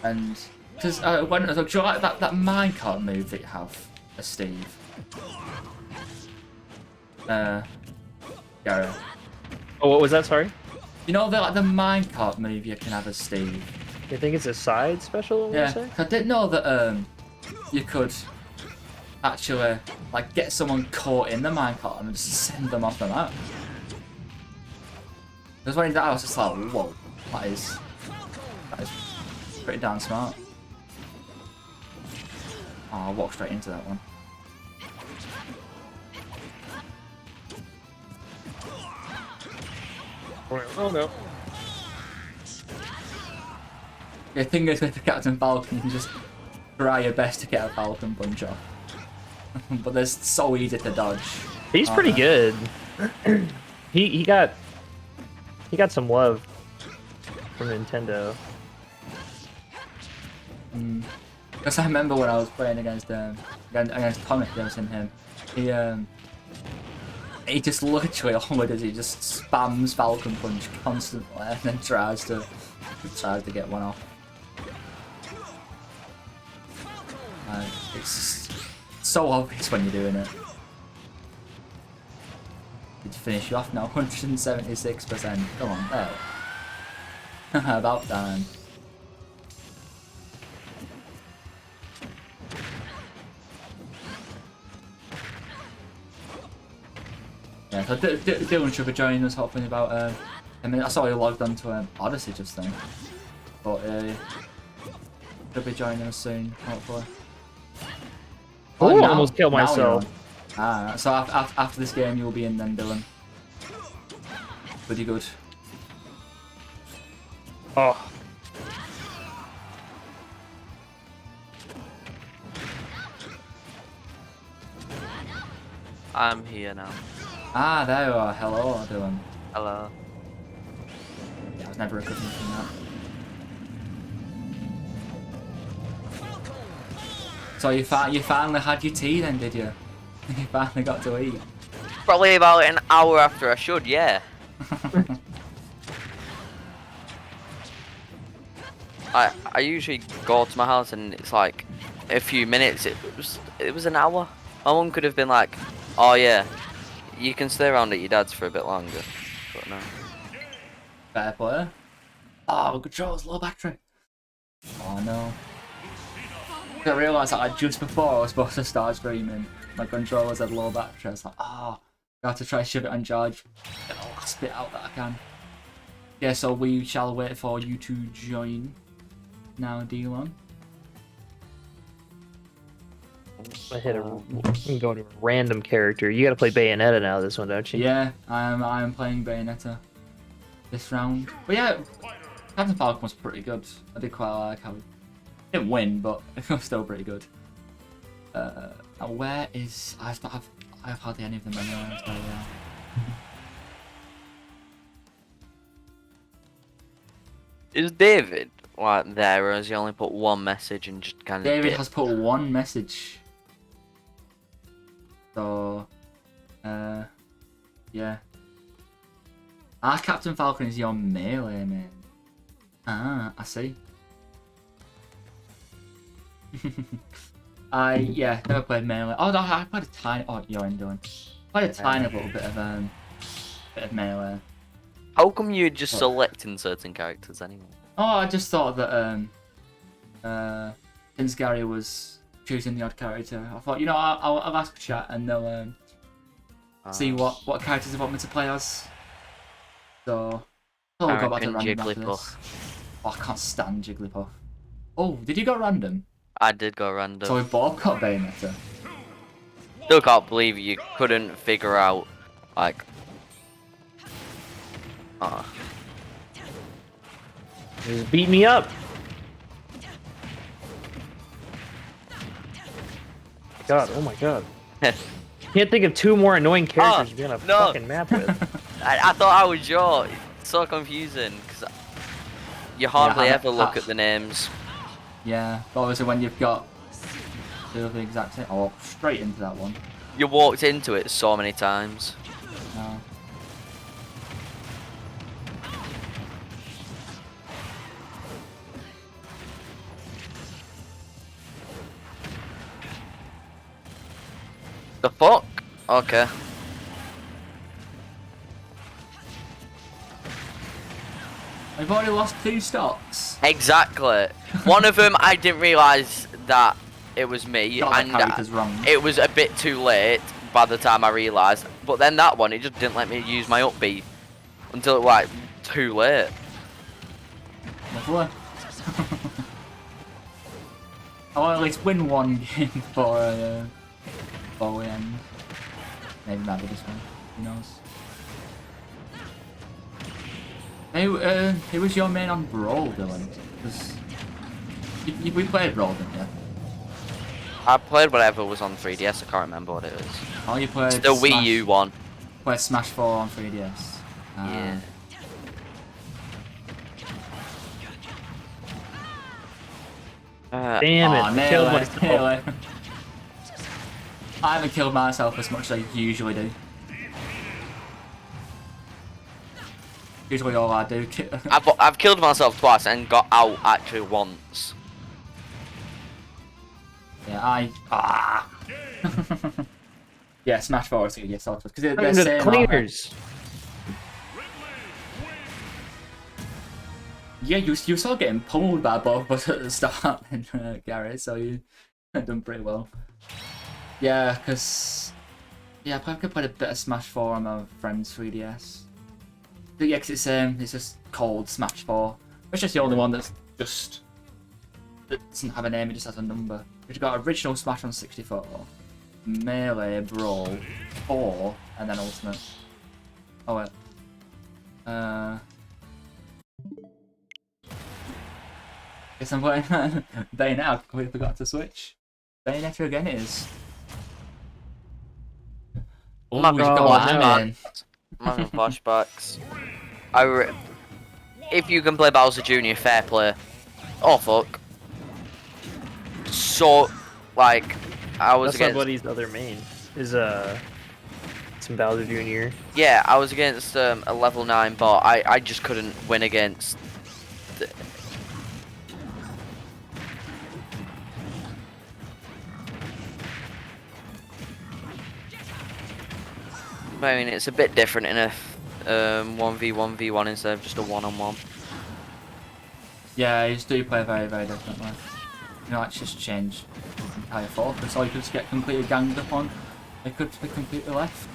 A: And because when do you like that minecart move that you have as Steve? Gary.
B: Oh, what was that? Sorry.
A: You know the minecart move you can have as Steve.
B: You think it's a side special?
A: Yeah, I didn't know that you could actually like get someone caught in the minecart and just send them off the map. Because when he did that, I was just like, whoa, that is pretty damn smart. Oh, I'll walk straight into that one.
B: Oh no.
A: The thing is with the Captain Falcon, you can just try your best to get a Falcon punch off. But they're so easy to dodge.
B: He's pretty good. he got some love from Nintendo.
A: Because I remember when I was playing against Thomas, and him, he just literally all it is, he just spams Falcon Punch constantly and then tries to get one off. It's so obvious when you're doing it. Did you finish you off now? 176%. Come on, there. About time. Yeah, so Dylan should be joining us hopefully about I mean I saw he logged onto Odyssey just then. But should be joining us soon, hopefully.
B: Oh, I almost killed myself.
A: Ah, so after this game you'll be in then, Dylan. Pretty good.
B: Oh.
C: I'm here now.
A: Ah, there you are. Hello, Dylan.
C: Hello.
A: Yeah, I was never recovering from that. So you finally had your tea then, did you? You finally got to eat.
C: Probably about an hour after I should, yeah. I usually go to my house and it's like a few minutes. It was an hour. My mum could have been like, "Oh yeah, you can stay around at your dad's for a bit longer," but no.
A: Fair play. Oh, the controller's low battery. Oh no. I realised that just before I was supposed to start streaming, my controllers had low battery. I was like, I have to try to shove it on charge. Get the last bit out that I can. Yeah, so we shall wait for you to join now, Dylan.
B: I hit I'm going to a random character. You gotta play Bayonetta now, this one, don't you?
A: Yeah, I am playing Bayonetta this round. But yeah, Captain Falcon was pretty good. I did quite like how didn't win, but it was still pretty good. Now where is I have hardly any of them anyway. So yeah.
C: Is David like there, or has he only put one message and just kind of?
A: David has put one message. So, yeah. Captain Falcon is your melee man. Ah, I see. Yeah, never played melee. Oh no, I played a tiny. Oh, you're doing. Played a tiny little bit of melee.
C: How come you're just selecting certain characters anyway?
A: Oh, I just thought that since Gary was choosing the odd character, I thought, you know, I'll ask chat and they'll see what characters they want me to play as. So I'll go back to random after this. Oh, I can't stand Jigglypuff. Oh, did you go random?
C: I did go random.
A: So we both got Bayonetta.
C: Still can't believe you couldn't figure out, like...
B: Just beat me up. God, oh my god. Can't think of two more annoying characters to be on a
C: no.
B: fucking map with.
C: I thought I was your. It's so confusing because you hardly
A: Yeah,
C: ever look at the names.
A: Yeah, but obviously when you've got two of the exact same, oh, straight into that one.
C: You walked into it so many times.
A: No.
C: The fuck? Okay.
A: We've already lost 2 stocks.
C: Exactly. One of them I didn't realise that it was me,
A: Got the
C: and
A: characters wrong.
C: it was a bit too late by the time I realised. But then that one, it just didn't let me use my upbeat until it was like too late.
A: Lovely. I'll at least win one game before we end. Maybe maybe this one. Who knows? Who was your main on Brawl, Dylan? Because we played Brawl, didn't you?
C: I played whatever was on 3DS, I can't remember what it is.
A: Oh, you played
C: It's the Wii
A: Smash,
C: U one.
A: Played Smash 4 on 3DS.
C: Yeah.
B: Damn it,
A: Oh,
B: I killed
A: nearly,
B: myself.
A: nearly. I haven't killed myself as much as I usually do. Usually all I do.
C: I've killed myself twice and got out actually once.
A: Yeah, yeah, Smash 4 is gonna get sorted because they're
B: Into the
A: same, aren't they?
B: cleaners.
A: Yeah, you saw getting pummeled by both of us at the start, and Gary, so you done pretty well. Yeah, because I probably played a bit of Smash 4 on my friend's 3DS. But yeah, 'cause it's just called Smash 4, which is the only one that doesn't have a name, it just has a number. We've got original Smash on 64, Melee, Brawl, 4, and then Ultimate. Oh wait. Guess I'm playing Bayonetta. I completely forgot to switch. Bayonetta again it is.
C: Oh my
A: we've
C: god,
A: got that
C: no.
A: in.
C: I'm having flashbacks. If you can play Bowser Jr., fair play. Oh fuck. So, like, I was
B: That's my
C: against.
B: buddy's other main. Is some Bowser Jr.
C: Yeah, I was against a level 9 bot. I just couldn't win against. I mean, it's a bit different in a 1v1v1 instead of just a one-on-one.
A: Yeah, you do play very, very differently. You know, it's just changed the entire focus. Or you could just get completely ganged up on. They could be completely left.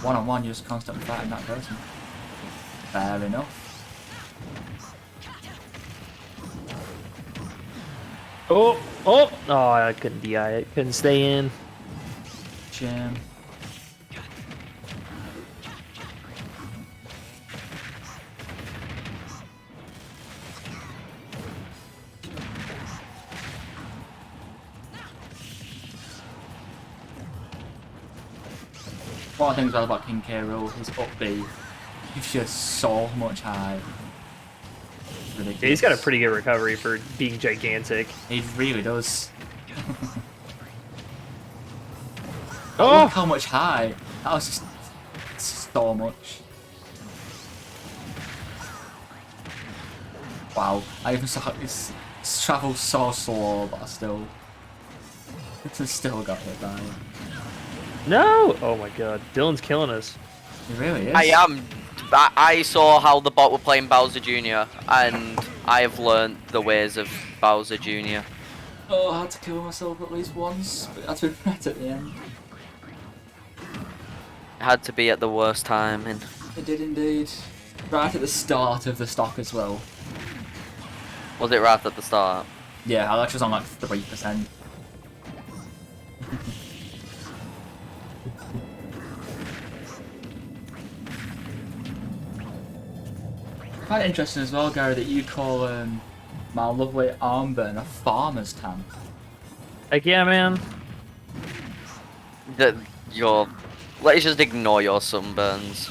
A: One on one, you're just constantly fighting that person. Fair enough.
B: Oh, I couldn't DI it. Couldn't stay in.
A: Shame. One of the things I love about King K. Rool, his upbeat gives you so much hype. Ridiculous.
B: Yeah, he's got a pretty good recovery for being gigantic.
A: He really does.
B: Oh!
A: Look how much hype. That was just so much. Wow. I even saw it's travelled so slow, but I still got hit by it.
B: No! Oh my god, Dylan's killing us.
A: He really is.
C: I am. I saw how the bot were playing Bowser Jr. and I have learned the ways of Bowser Jr.
A: Oh, I had to kill myself at least once, but I had to regret at the end.
C: It had to be at the worst time. And
A: It did indeed. Right at the start of the stock as well.
C: was it right at the start?
A: Yeah, Alex was on like 3%. Quite interesting as well, Gary, that you call my lovely armband a farmer's tan.
B: Like, yeah, man.
C: That your let's just ignore your sunburns.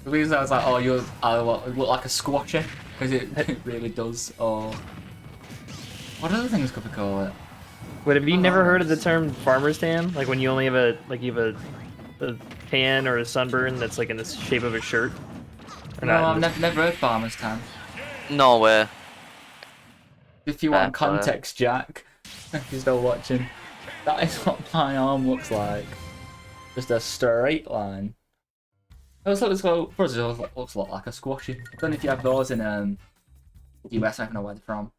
A: The reason I was like, oh, you look like a squatcher, because it really does. Or what other things could we call it?
B: But have you
A: Oh,
B: never heard of the term farmer's tan? Like when you only have a a tan or a sunburn that's like in the shape of a shirt? Or
A: No,
B: not?
A: I've never heard farmer's tan.
C: No way.
A: If you
C: Fair
A: want context, Jack, if you're still watching, that is what my arm looks like. Just a straight line. It looks a lot like a squashy. I don't know if you have those in US. I don't know where they're from.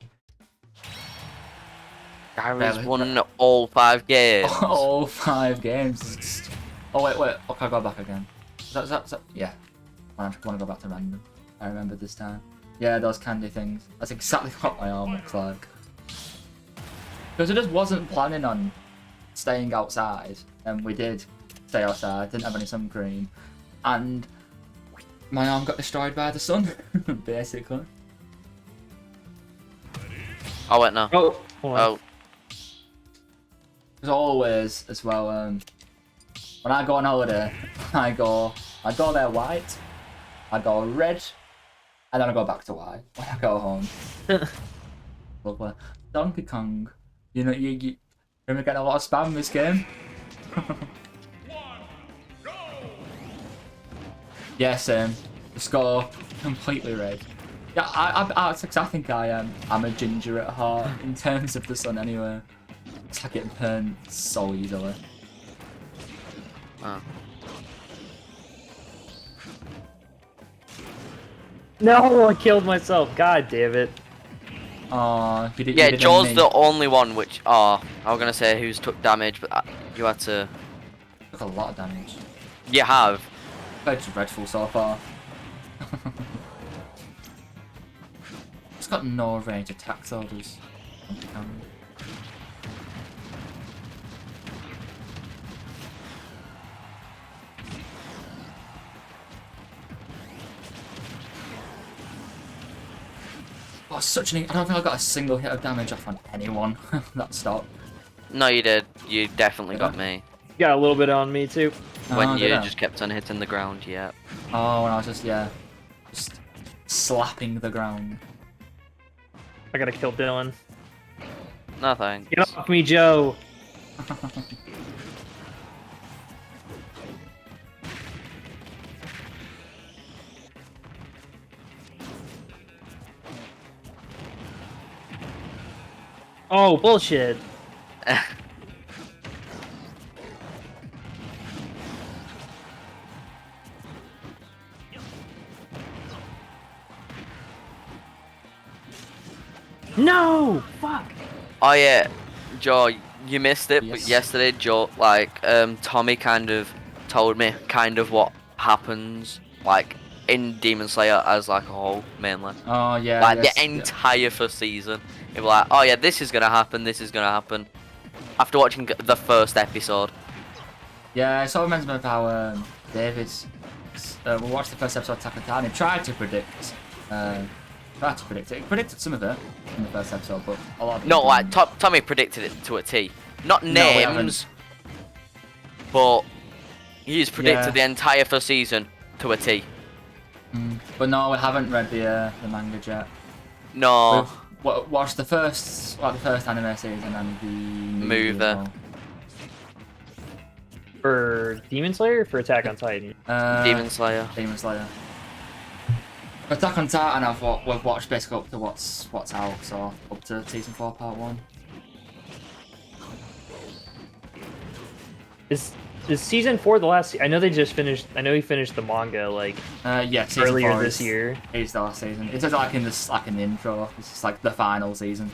C: Gary's
A: Barely.
C: won all 5 games.
A: All 5 games. Oh wait. Okay, I'll go back again. Is that? Yeah. I want to go back to random. I remember this time. Yeah, those candy things. That's exactly what my arm looks like. Because I just wasn't planning on staying outside, and we did stay outside. Didn't have any sun cream, and my arm got destroyed by the sun, basically.
C: Oh wait, no.
B: Oh, hold on.
C: Oh,
A: As always, as well, when I go on holiday, I go there white, I go red, and then I go back to white when I go home. Lovely. Donkey Kong. You know, you remember getting a lot of spam in this game? Yes, the score completely red. Yeah, I think I am. I'm a ginger at heart in terms of the sun anyway. It's like getting burned so easily.
C: oh.
B: No, I killed myself. God damn it.
A: Oh, you did.
C: Yeah,
A: you did
C: Joe's
A: me.
C: the only one which. Oh, I was gonna say who's took damage, but you had to.
A: Took a lot of damage.
C: You have.
A: It's dreadful so far. It's got no range attack though, does. Oh, such an. I don't think I got a single hit of damage off on anyone. That stop.
C: No, you did. You definitely
A: Did
C: got
A: I?
C: me.
B: Got a little bit on me too.
C: When
A: Oh,
C: you
A: did I?
C: just kept on hitting the ground, yeah.
A: Oh, when I was just slapping the ground.
B: I gotta kill Dylan.
C: No thanks.
B: Get off me, Joe. Oh, bullshit. No! Fuck!
C: Oh yeah, Joe, you missed it, but
A: Yes.
C: yesterday, Joe, like, Tommy kind of told me kind of what happens, like, in Demon Slayer as like a whole, mainly.
A: Oh yeah.
C: Like
A: yes,
C: the entire first season. It was like, oh yeah, this is gonna happen, this is gonna happen. After watching the first episode.
A: Yeah, it sort of reminds me of how David's. We watched the first episode of Attack on Titan. He tried to predict. He predicted some of it in the first episode, but a lot of it
C: No,
A: didn't.
C: like Tommy predicted it to a T. Not
A: No, we
C: names, but he's predicted
A: Yeah.
C: the entire first season to a T.
A: But no, we haven't read the manga yet.
C: No,
A: We've watched the first anime season and the movie.
C: Movie.
A: as well.
B: For Demon Slayer or for Attack on Titan?
C: Demon Slayer.
A: Demon Slayer. Attack on Titan, we've watched basically up to what's out, so up to season 4, part 1.
B: Is season 4 the last? I know they just finished. I know he finished the manga like
A: Yeah, season
B: earlier
A: 4
B: this year.
A: is the last season. It's just like in the intro. It's just like the final season.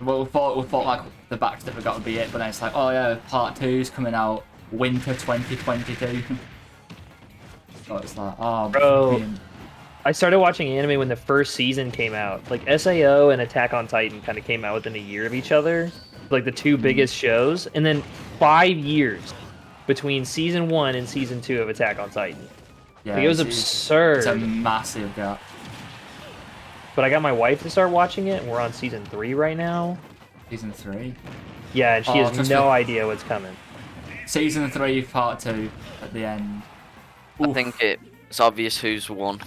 A: Well, we thought like the back step got to be it, but then it's like, oh yeah, part 2's coming out winter 2022. So it's like, oh,
B: Bro.
A: brilliant.
B: I started watching anime when the first season came out. Like SAO and Attack on Titan kind of came out within a year of each other, like the two biggest shows, and then 5 years between season 1 and season 2 of Attack on Titan.
A: Yeah,
B: Like, it was absurd.
A: It's a massive gap.
B: But I got my wife to start watching it, and we're on season 3 right now.
A: Season 3.
B: Yeah, and she
A: Oh,
B: has
A: trust
B: no
A: me.
B: idea what's coming.
A: Season 3, part 2 at the end.
C: I
A: Oof.
C: think it's obvious who's won.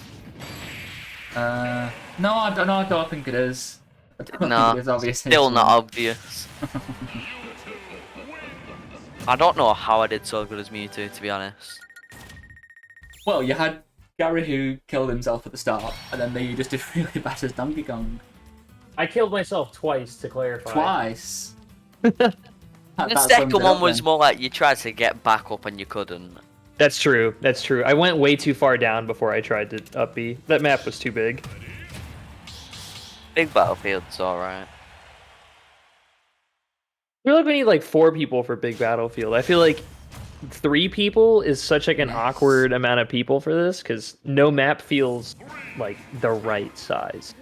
A: No, I don't think it is. I don't think
C: Nah,
A: it is obvious.
C: still
A: who's
C: not
A: won.
C: obvious. I don't know how I did so good as Mewtwo, to be honest.
A: Well, you had Gary who killed himself at the start, and then you just did really bad as Donkey Kong.
B: I killed myself twice, to clarify.
A: Twice.
C: The
A: That
C: second
A: sums it
C: one
A: up
C: was
A: then.
C: more like you tried to get back up and you couldn't.
B: That's true. That's true. I went way too far down before I tried to up B. That map was too big.
C: Big Battlefield's alright.
B: I feel like we need like 4 people for Big Battlefield. I feel like 3 people is such like an
A: Yes.
B: awkward amount of people for this because no map feels like the right size.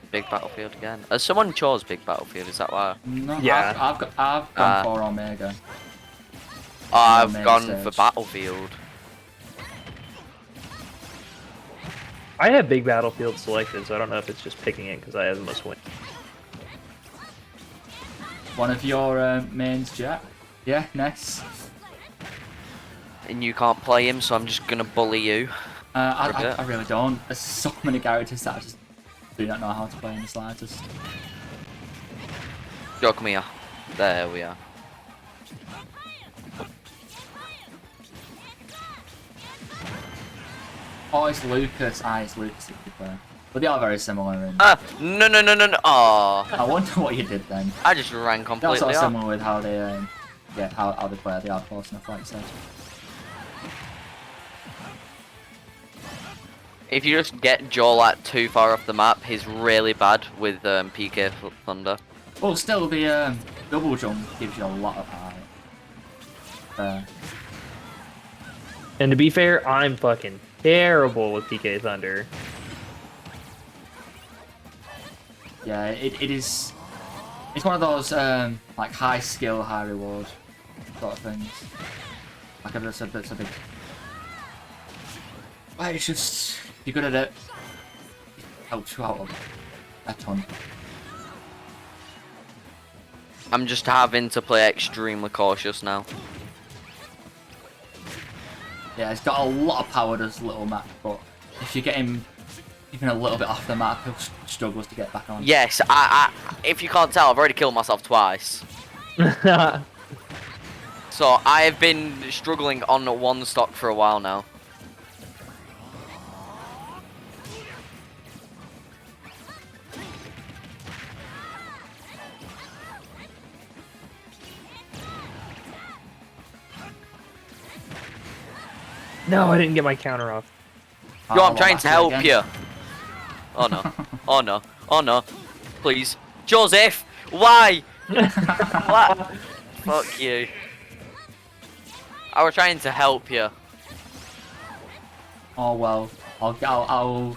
C: Big Battlefield again. Someone chose Big Battlefield, is that why?
A: No,
B: Yeah.
A: I've gone for Omega.
C: Oh, I've
A: main
C: gone
A: stage.
C: for Battlefield.
B: I have Big Battlefield selected, so I don't know if it's just picking it because I have the most win.
A: One of your mains, Jack. Yeah, nice.
C: And you can't play him, so I'm just gonna bully you.
A: I really don't. There's so many characters that I just do not know how to play in the slightest.
C: Yo, come here. There we are.
A: Oh, it's Lucas. It's Lucas if you play. But they are very similar. In...
C: No, no, no, no, no. Oh,
A: I wonder what you did then.
C: I just ran
A: That's
C: completely
A: sort of
C: off.
A: similar with how they, yeah, how they play. They are close enough, like you said.
C: If you just get Joel too far off the map, he's really bad with PK Thunder.
A: Well, still, the double jump gives you a lot of height.
B: And to be fair, I'm fucking terrible with PK Thunder.
A: Yeah, it is. It's one of those like high skill, high reward sort of things. Like I just said, that's a big. Well, it's just you're good at it. It helps you out a ton.
C: I'm just having to play extremely cautious now.
A: Yeah, it's got a lot of power, this little map, but if you get him even a little bit off the map, he'll struggles to get back on.
C: Yes, if you can't tell, I've already killed myself twice. So I have been struggling on one stock for a while now.
B: No, I didn't get my counter off.
C: Yo, I'm
A: well,
C: trying
A: back
C: to
A: it
C: help
A: again.
C: you. Oh no. Oh no. Oh no. Please. Joseph! Why? What? Fuck you. I was trying to help you.
A: Oh well, I'll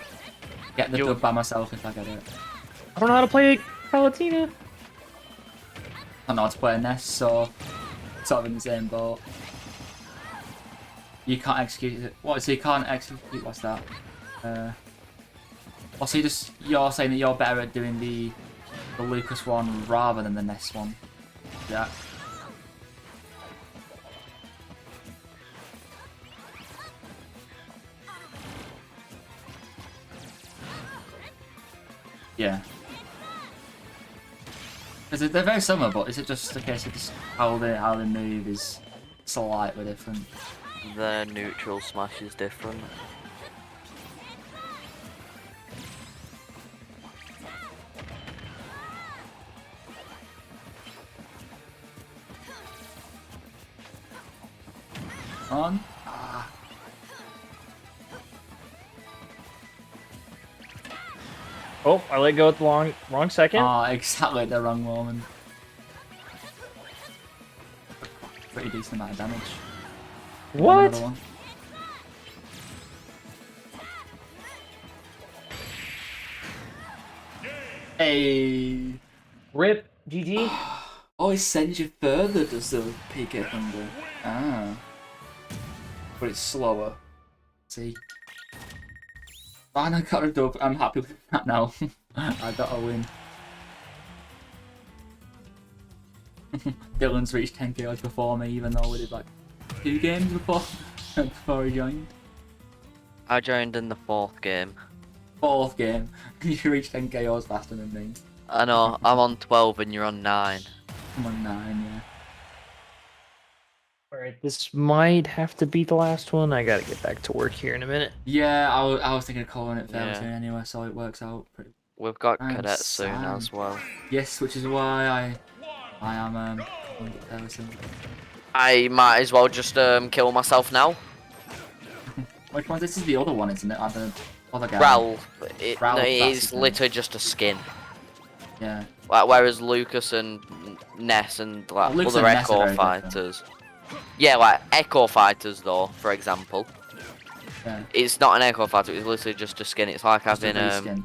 A: get the
C: You-
A: dub by myself if I get it.
B: I don't know how to play Palutena.
A: I know how to play a Nest, so sort of in the same boat. You can't execute it. What? So you can't execute? What's that? Oh, so you're saying that you're better at doing the Lucas one rather than the Nest one? Yeah. Yeah. Because they're very similar, but is it just a case of just how they move is slightly different?
C: The neutral smash is different.
A: On. Ah.
B: Oh, I let go at the wrong second.
A: Ah, exactly at the wrong moment. Pretty decent amount of damage.
B: What?
A: Another one. Hey.
B: Rip. GG.
A: Oh, it sends you further, does the PK Thunder? Ah. But it's slower. See? Fine, I got a dub. I'm happy with that now. I got a win. Dylan's reached 10 KOs before me, even though we did like 2 games before before he joined.
C: I joined in the 4th game.
A: 4th game, you reached 10 KOs faster than me.
C: I know, I'm on 12 and you're on 9.
A: I'm on 9, yeah.
B: Alright, this might have to be the last one. I gotta get back to work here in a minute.
A: Yeah, I was thinking of calling it fairly
C: Yeah.
A: soon anyway, so it works out pretty.
C: We've got
A: I'm
C: cadet soon
A: sad.
C: as well.
A: Yes, which is why I am calling it fairly soon.
C: I might as well just kill myself now.
A: Which one? This is the other one, isn't it? The other guy.
C: Ralph,
A: Ralph,
C: no,
A: that's
C: it
A: his
C: is
A: name.
C: literally just a skin.
A: Yeah.
C: Like, whereas Lucas and Ness and like
A: Well, Lucas
C: other
A: and Ness are
C: Echo
A: very different.
C: fighters. Yeah, like Echo fighters though, for example.
A: Yeah.
C: It's not an Echo fighter, it's literally just a skin. It's like
A: Just a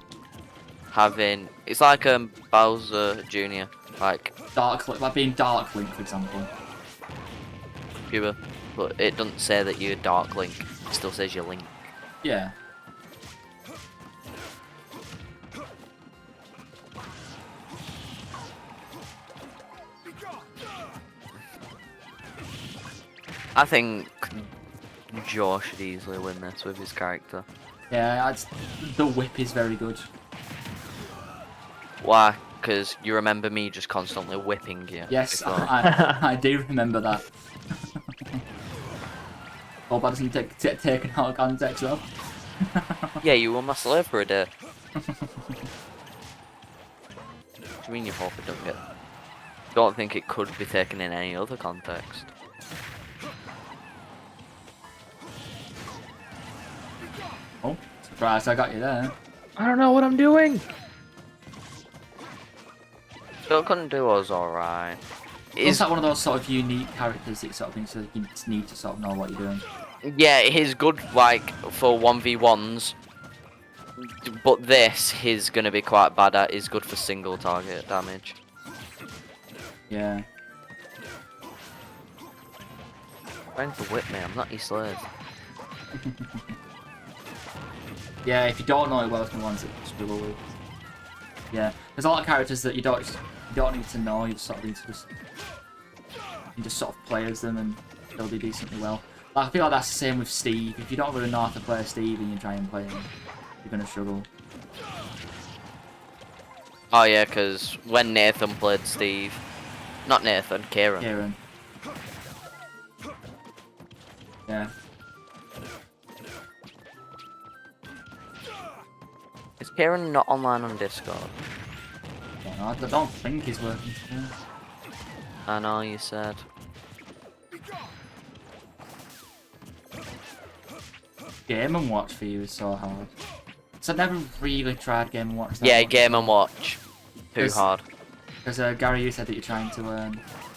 C: having
A: reskin.
C: it's like Bowser Jr. Like
A: Like being Dark Link, for example.
C: Cuba. But it doesn't say that you're Dark Link. It still says you're Link.
A: Yeah.
C: I think Joe should easily win this with his character.
A: Yeah, the whip is very good.
C: Why? Because you remember me just constantly whipping you.
A: Yes,
C: before.
A: I do remember that. Hope that doesn't get taken out of context though.
C: Yeah, you were my slave for a day. What do you mean you hope it don't get... Don't think it could be taken in any other context.
A: Oh, surprise, I got you there.
B: I don't know what I'm doing.
C: Still couldn't do us alright.
A: It's like one of those sort of unique characters that sort of things that you just need to sort of know what you're doing.
C: Yeah, he's good like for 1v1s. But this, he's gonna be quite bad at. He's good for single target damage.
A: Yeah.
C: Trying to whip me, I'm not your slave.
A: Yeah, if you don't know it well, it's the ones that you struggle with. Yeah, there's a lot of characters that you don't need to know. You just sort of need to just sort of play as them, and they'll do decently well. Like, I feel like that's the same with Steve. If you don't really know how to play Steve and you try and play him, you're gonna struggle.
C: Oh yeah, because when Nathan played Steve, not Nathan, Kieran.
A: Kieran. Yeah.
C: Is Kieran not online on Discord?
A: I don't think he's working. Yeah.
C: I know you said.
A: Game and Watch for you is so hard. So I've never really tried Game and Watch.
C: Yeah, Game and Watch. Too
A: Yes.
C: hard.
A: Because Gary, you said that you're trying to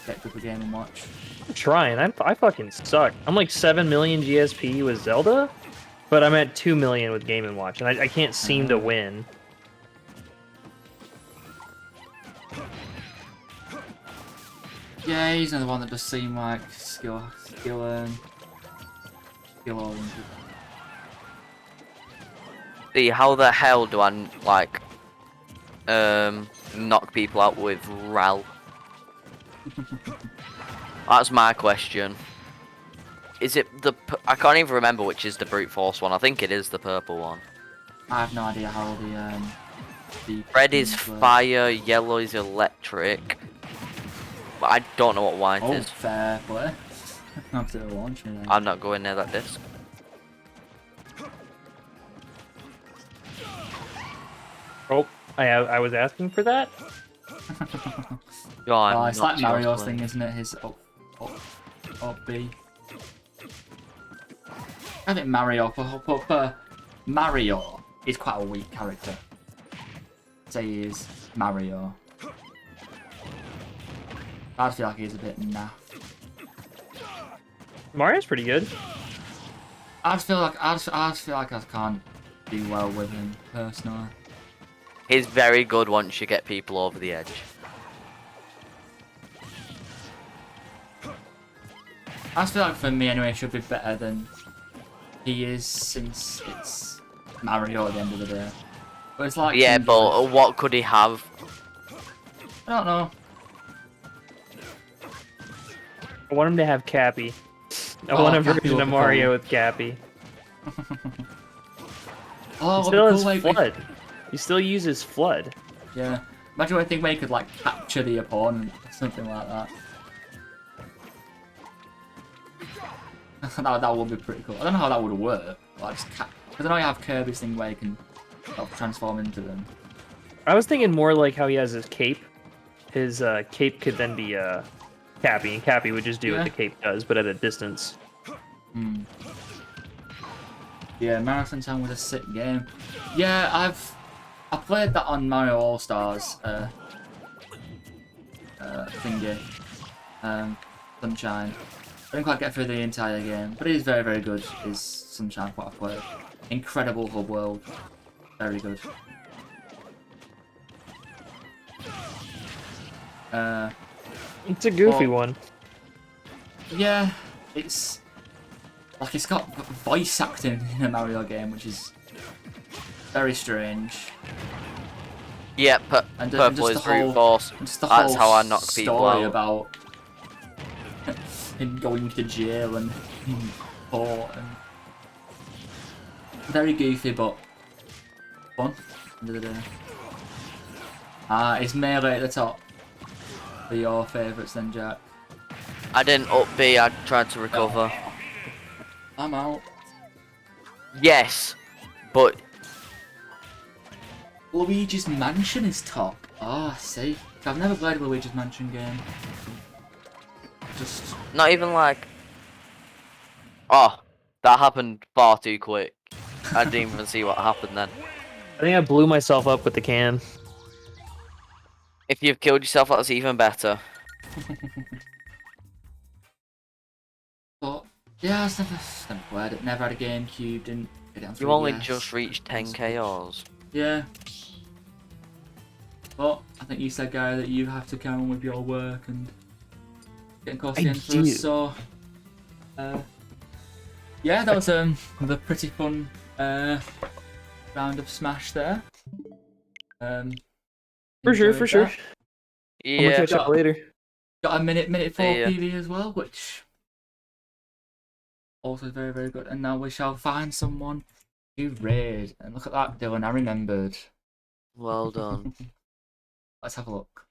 A: get good with Game and Watch.
B: I'm trying. I fucking suck. I'm like 7 million GSP with Zelda, but I'm at 2 million with Game & Watch, and I can't seem to win.
A: Yeah, he's another one that does seem like skill oriented.
C: See, how the hell do I like knock people out with Ral? That's my question. Is it I can't even remember which is the brute force one. I think it is the purple one.
A: I have no idea how the
C: Red is
A: things work.
C: fire, yellow is electric. But I don't know what white
A: Oh,
C: is.
A: fair play. After the launch, me then.
C: I'm not going near that disc.
B: Oh, I was asking for that?
C: Go on,
A: Oh, it's
C: not
A: like Mario's
C: yours,
A: thing, isn't it? His up B. I think Mario is quite a weak character. Say he is Mario. I feel like he's a bit naff.
B: Mario's pretty good.
A: I just feel like I can't do well with him personally.
C: He's very good once you get people over the edge.
A: I just feel like for me anyway, it should be better than he is, since it's Mario at the end of the day. But it's like
C: Yeah, but what could he have?
A: I don't know.
B: I want him to have Cappy. I
A: Oh,
B: want a
A: Cappy
B: version
A: would
B: of
A: be
B: Mario
A: cool.
B: with Cappy.
A: Oh,
B: He
A: what
B: still
A: a
B: has
A: cool way we-
B: Flood. He still uses Flood.
A: Yeah. Imagine one thing where you could like capture the opponent or something like that. that would be pretty cool. I don't know how that would work. Like just because I know you have Kirby's thing where you can sort of transform into them.
B: I was thinking more like how he has his cape. His cape could then be Cappy, and Cappy would just do
A: Yeah.
B: what the cape does, but at a distance.
A: Hmm. Yeah, Mario Sunshine was a sick game. Yeah, I played that on Mario All Stars thingy. Sunshine. I didn't quite get through the entire game, but it is very, very good. Is Sunshine what I played? Incredible hub world. Very good.
B: It's a goofy
A: Well-
B: one.
A: Yeah, it's like it's got voice acting in a Mario game, which is very strange.
C: Yeah,
A: And
C: purple
A: just
C: is
A: the
C: brute
A: whole-
C: force.
A: Just the
C: That's
A: whole
C: how I knock people
A: story
C: out.
A: about him going to jail and court and very goofy but fun. End of the day. It's Melee at the top. For your favourites then, Jack.
C: I didn't up B, I tried to recover.
A: I'm out.
C: Yes, but
A: Luigi's Mansion is top. Oh, I see. I've never played a Luigi's Mansion game. Just
C: not even like... Oh, that happened far too quick. I didn't even see what happened then.
B: I think I blew myself up with the can.
C: If you've killed yourself, that's even better.
A: but yeah, I've never played it. Never had a GameCube. Didn't get it on 3DS.
C: You only just reached 10 KOs.
A: Yeah. But I think you said, Gary, that you have to carry on with your work and getting close to the
B: I
A: end for
B: do.
A: us. So, yeah, that was another pretty fun round of Smash there.
B: For sure,
A: Enjoyed
B: for sure.
A: that.
B: I'm gonna
C: Yeah,
B: catch up later.
A: Got a minute 4
C: Yeah.
A: PV as well, which also very, very good. And now we shall find someone to raid. And look at that, Dylan, I remembered.
C: well done.
A: Let's have a look.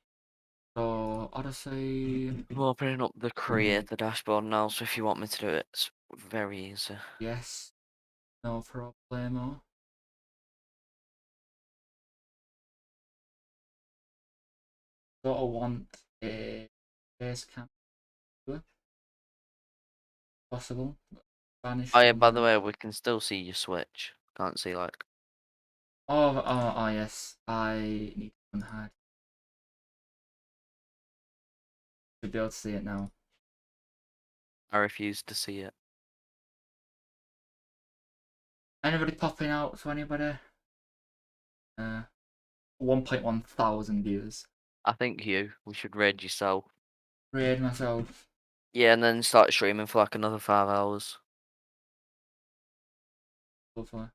A: So, Odyssey,
C: I'm opening up the creator dashboard now, so if you want me to do it, it's very easy.
A: yes. No problemo. Sort of want a base camp. Possible. Spanish.
C: Oh yeah, by the way, we can still see your Switch. Can't see like...
A: Oh, yes. I need to unhide. Should be able to see it now.
C: I refuse to see it.
A: Anybody popping out to anybody? 1.1 thousand viewers.
C: I think we should raid yourself.
A: Raid myself.
C: Yeah, and then start streaming for like another 5 hours.
A: Hopefully. I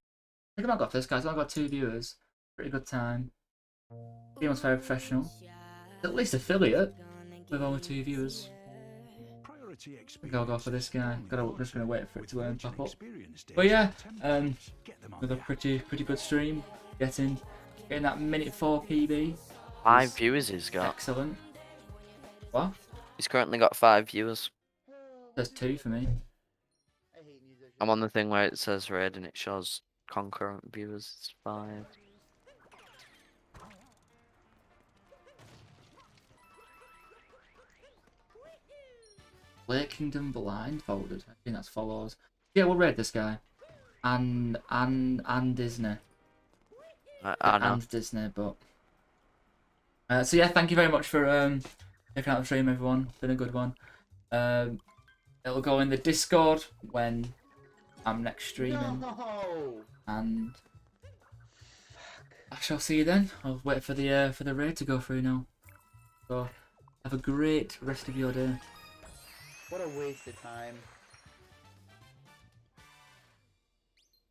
A: think I might got this, guys. I got 2 viewers. Pretty good time. Feels very professional. At least affiliate with only 2 viewers. I think I'll go for this guy. Just gonna wait for it to pop up. But yeah, another pretty good stream. Getting that minute 4 PB.
C: 5
A: Yes.
C: viewers he's got.
A: Excellent. What?
C: He's currently got 5 viewers.
A: There's 2 for me.
C: I'm on the thing where it says raid and it shows concurrent viewers. It's 5.
A: Lake Kingdom blindfolded. I think that's follows. Yeah, we'll raid this guy. And Disney.
C: I know.
A: And Disney, but so yeah, thank you very much for checking out the stream, everyone. Been a good one. It'll go in the Discord when I'm next streaming,
D: No!
A: and I shall see you then. I'll wait for the raid to go through now. So have a great rest of your day.
D: What a waste of time.